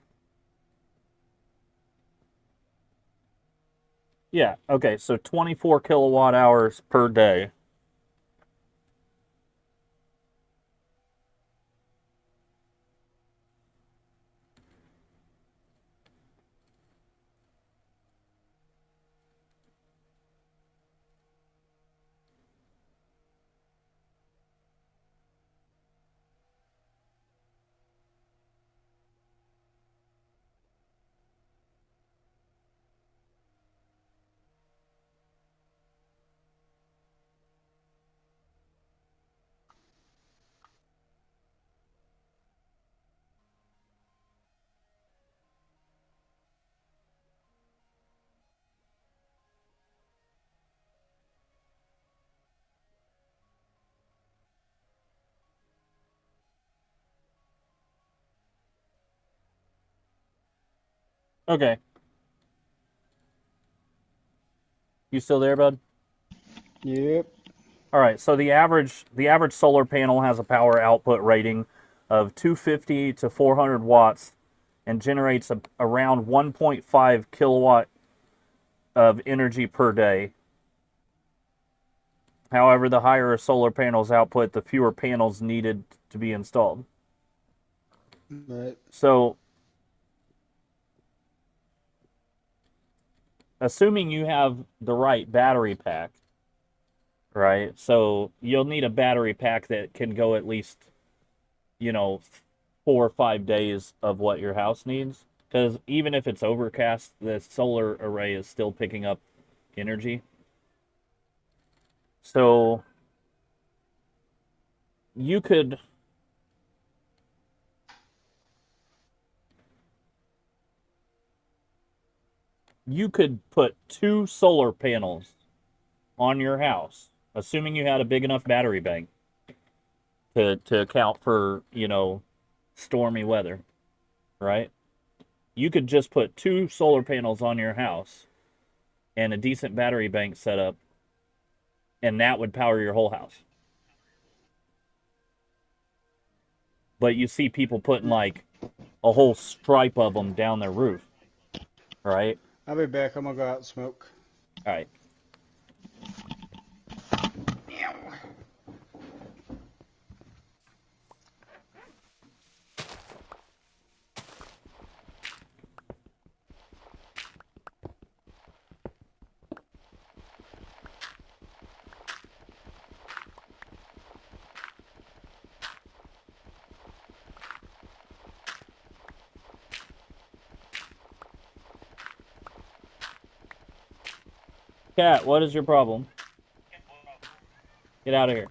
Yeah, okay, so 24 kilowatt hours per day. Okay. You still there, bud? Yep. All right, so the average solar panel has a power output rating of 250 to 400 watts and generates around 1.5 kilowatt of energy per day. However, the higher a solar panel's output, the fewer panels needed to be installed. Right. So, assuming you have the right battery pack, right? So, you'll need a battery pack that can go at least, 4 or 5 days of what your house needs. Because even if it's overcast, the solar array is still picking up energy. So, you could put 2 solar panels on your house, assuming you had a big enough battery bank to account for, stormy weather, right? You could just put 2 solar panels on your house and a decent battery bank setup, and that would power your whole house. But you see people putting like a whole stripe of them down their roof, right? I'll be back. I'm gonna go out and smoke. All right. Cat, what is your problem? Get out of here.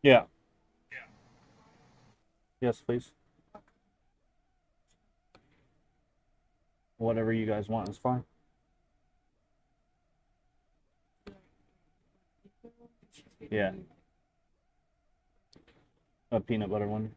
Yeah. Yes, please. Whatever you guys want is fine. Yeah. A peanut butter one.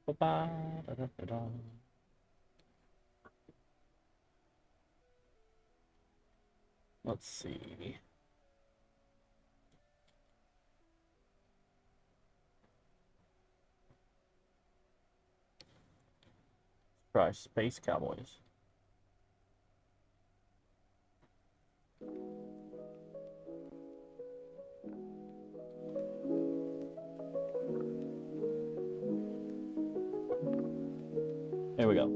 Ba-ba-da-da-da-da. Let's see. Try Space Cowboys. Here we go.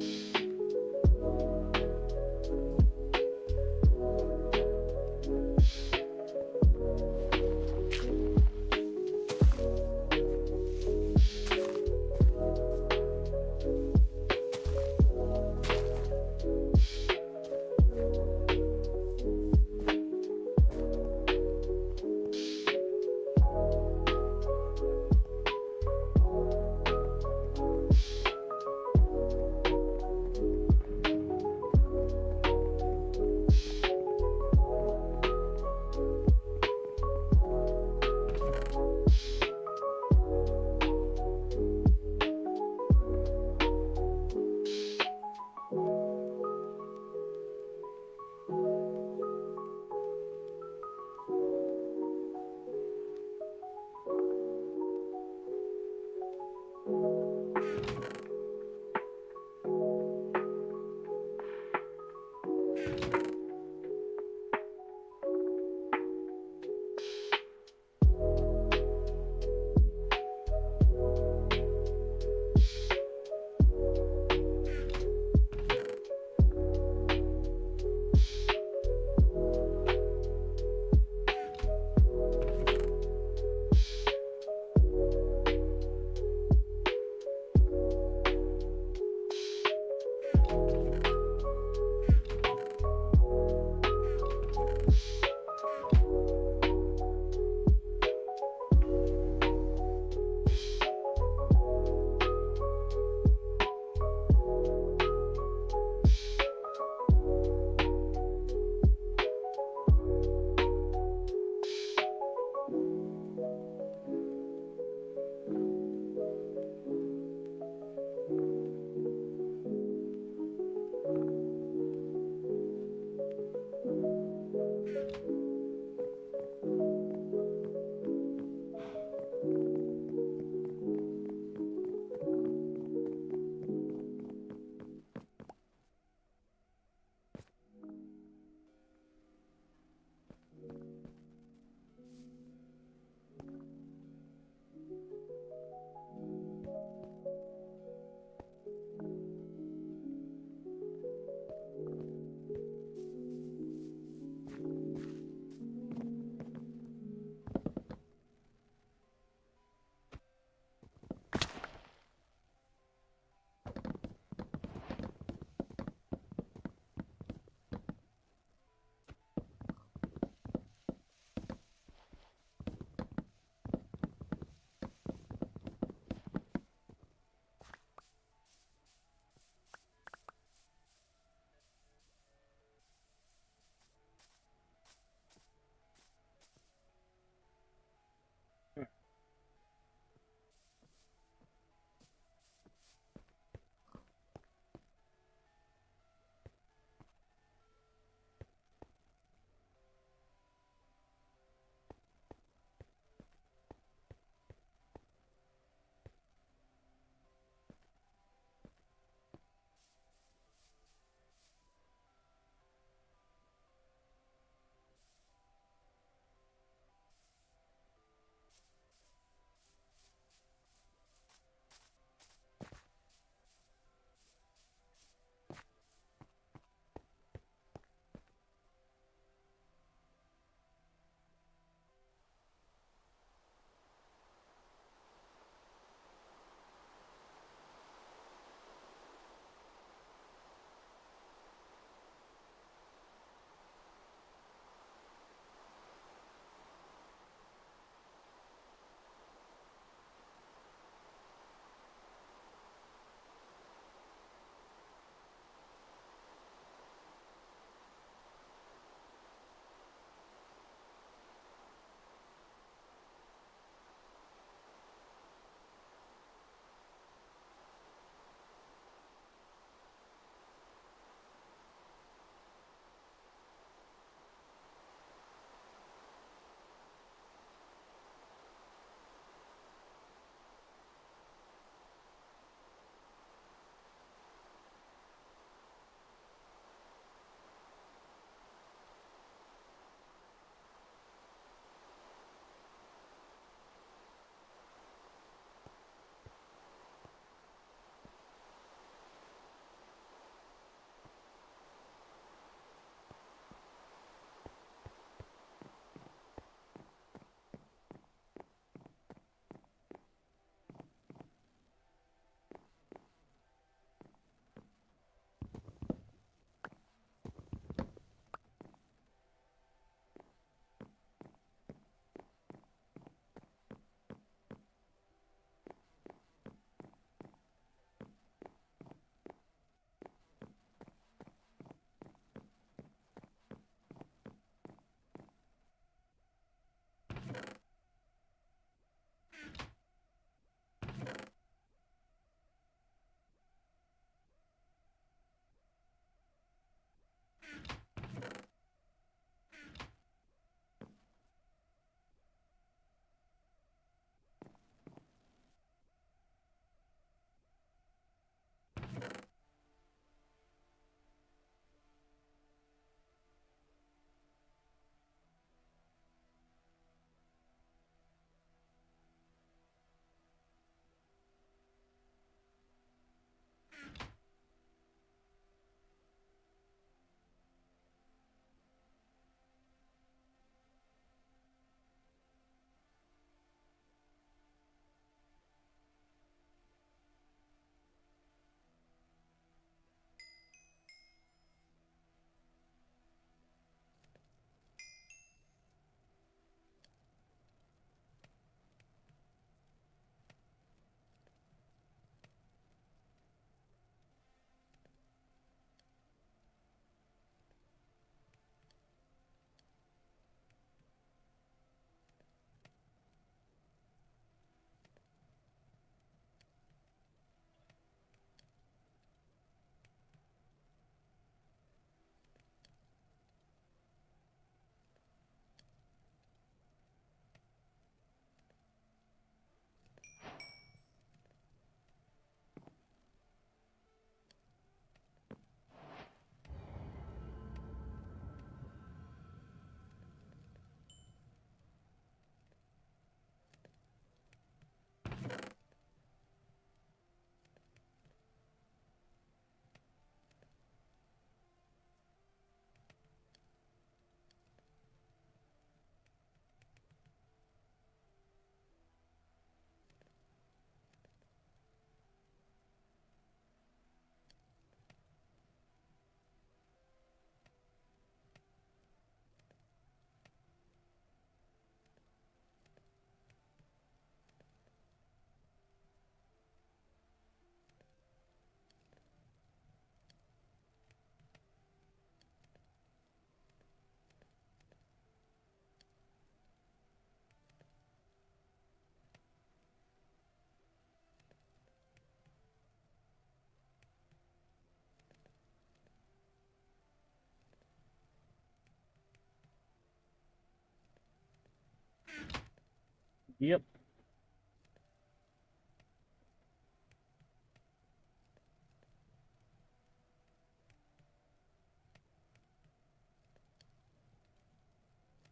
Yep.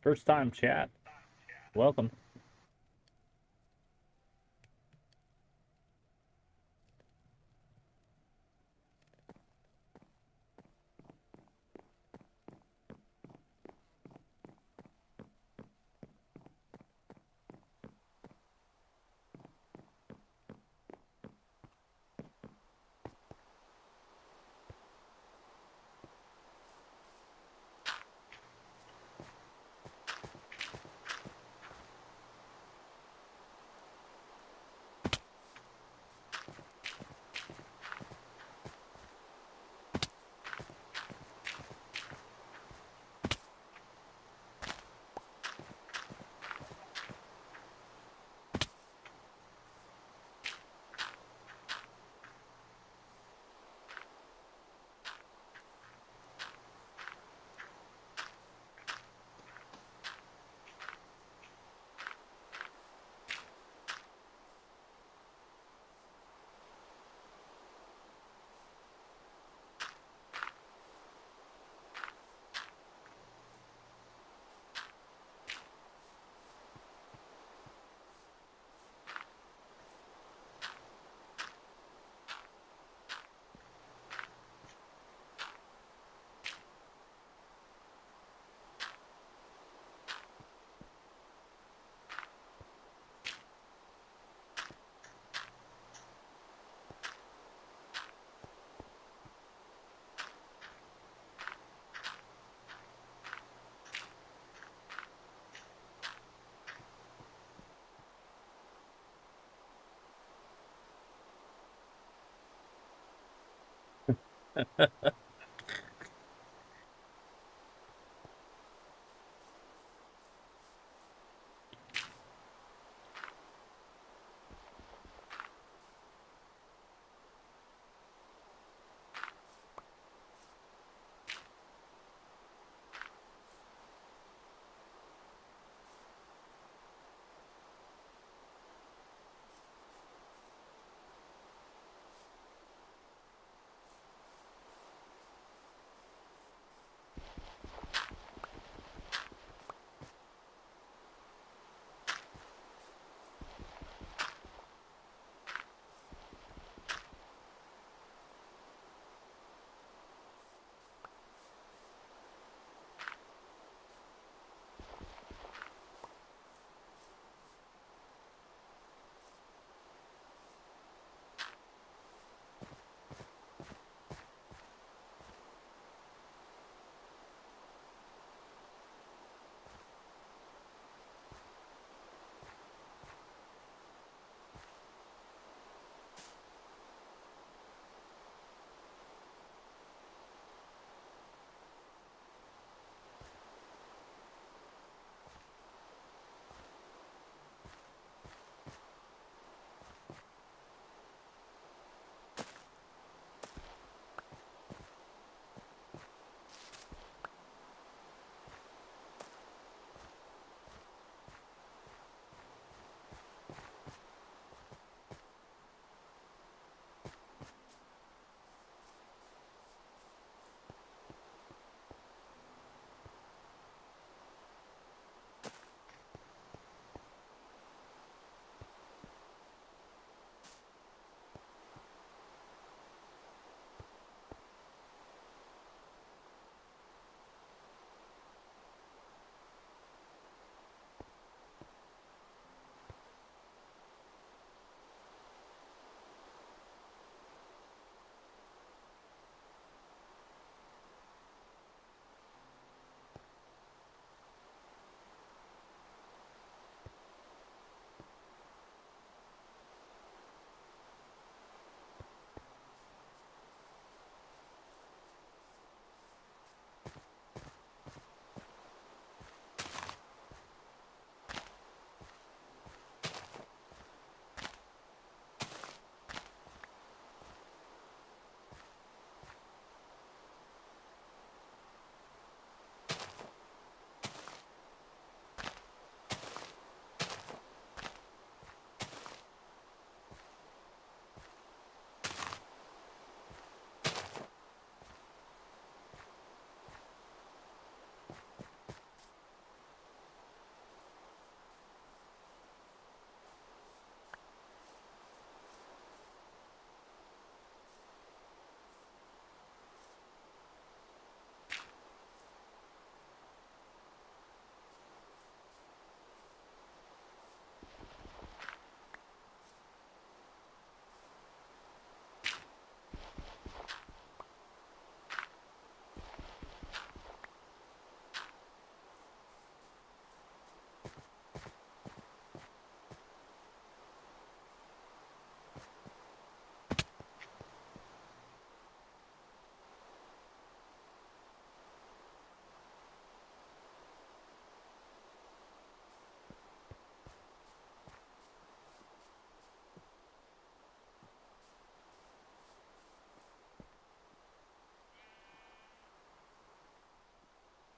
First time chat. Welcome.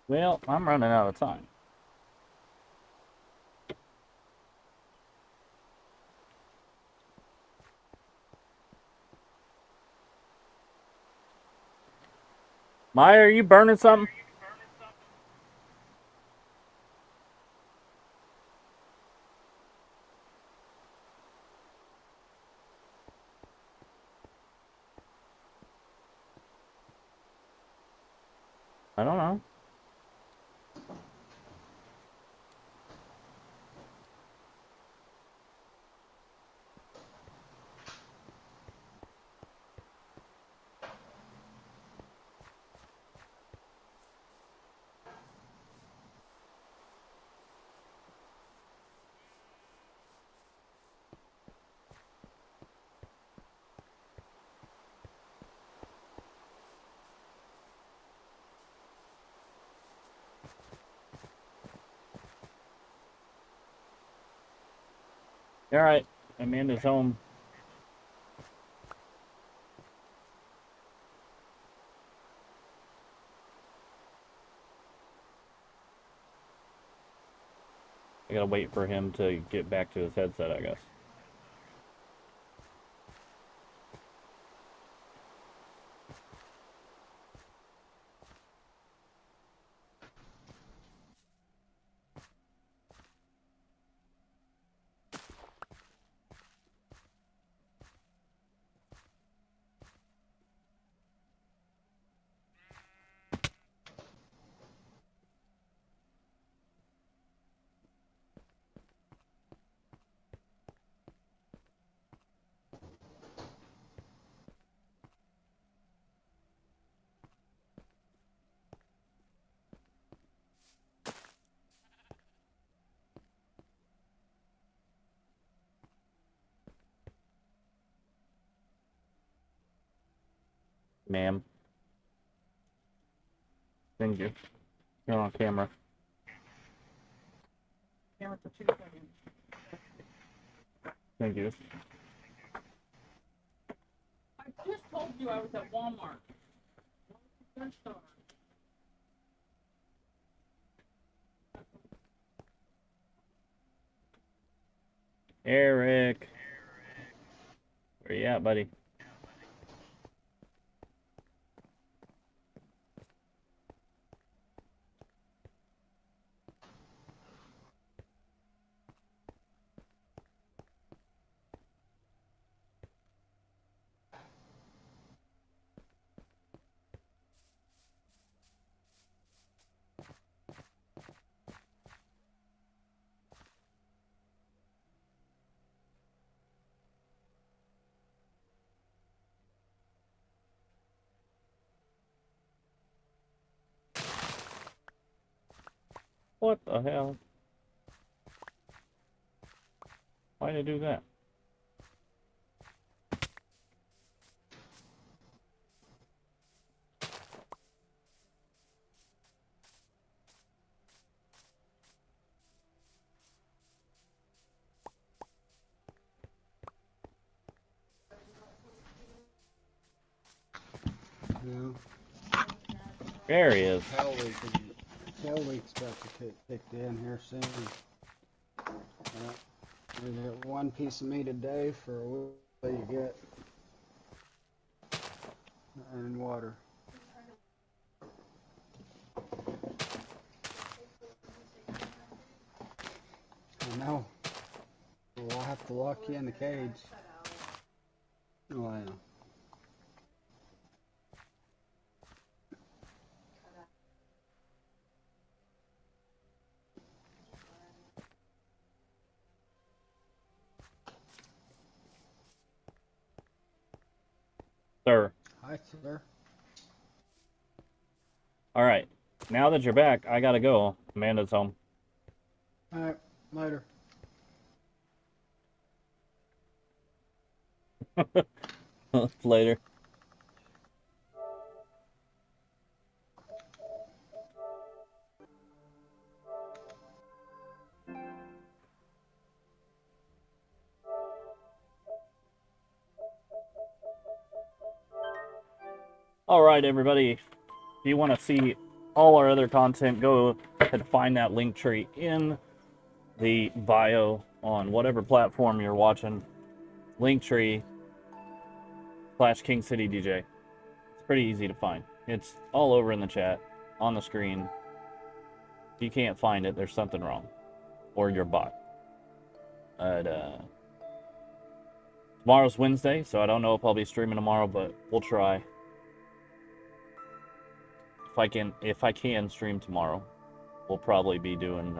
Well, I'm running out of time. Maya, are you burning something? I don't know. All right, Amanda's home. I gotta wait for him to get back to his headset, I guess. Ma'am. Thank you. You're on camera. Thank you. I just told you I was at Walmart. Eric. Where you at, buddy? What the hell? Why'd I do that? No. There he is. Tail week's about to get kicked in here soon. We get one piece of meat a day for a week. What you get? And water. I know. We'll have to lock you in the cage. Oh, I know. Sir. Hi, sir. All right. Now that you're back, I gotta go. Amanda's home. All right, later. Later. All right, everybody. If you want to see all our other content, go and find that link tree in the bio on whatever platform you're watching. Linktree / KCDJ. It's pretty easy to find. It's all over in the chat, on the screen. If you can't find it, there's something wrong. Or your bot. Tomorrow's Wednesday, so I don't know if I'll be streaming tomorrow, but we'll try. If I can stream tomorrow, we'll probably be doing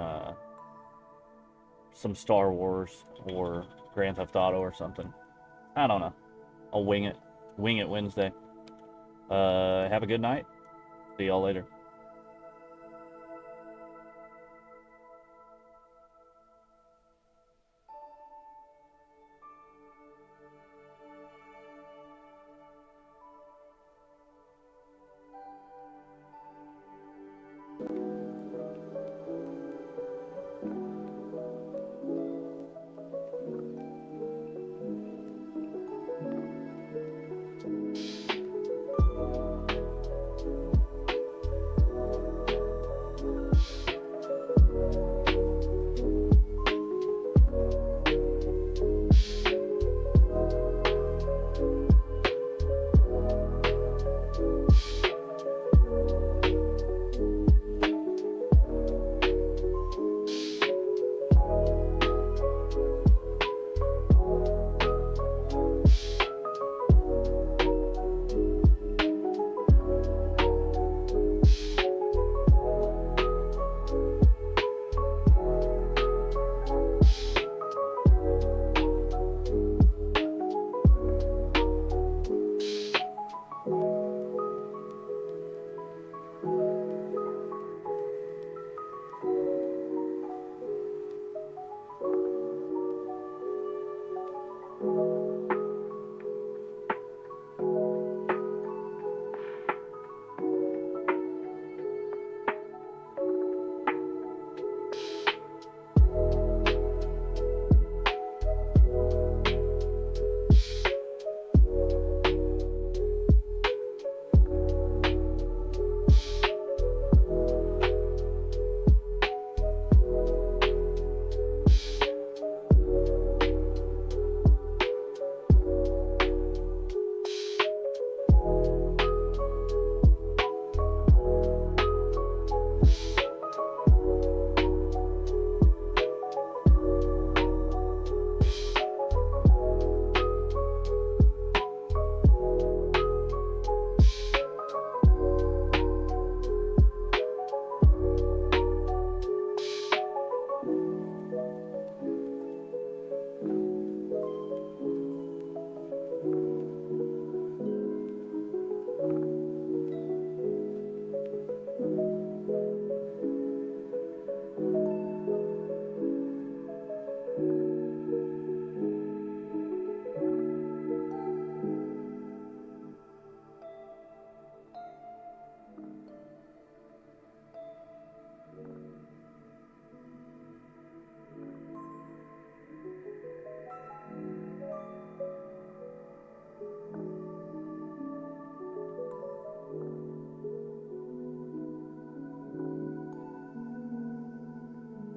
some Star Wars or Grand Theft Auto or something. I don't know. I'll wing it. Wing it Wednesday. Have a good night. See y'all later.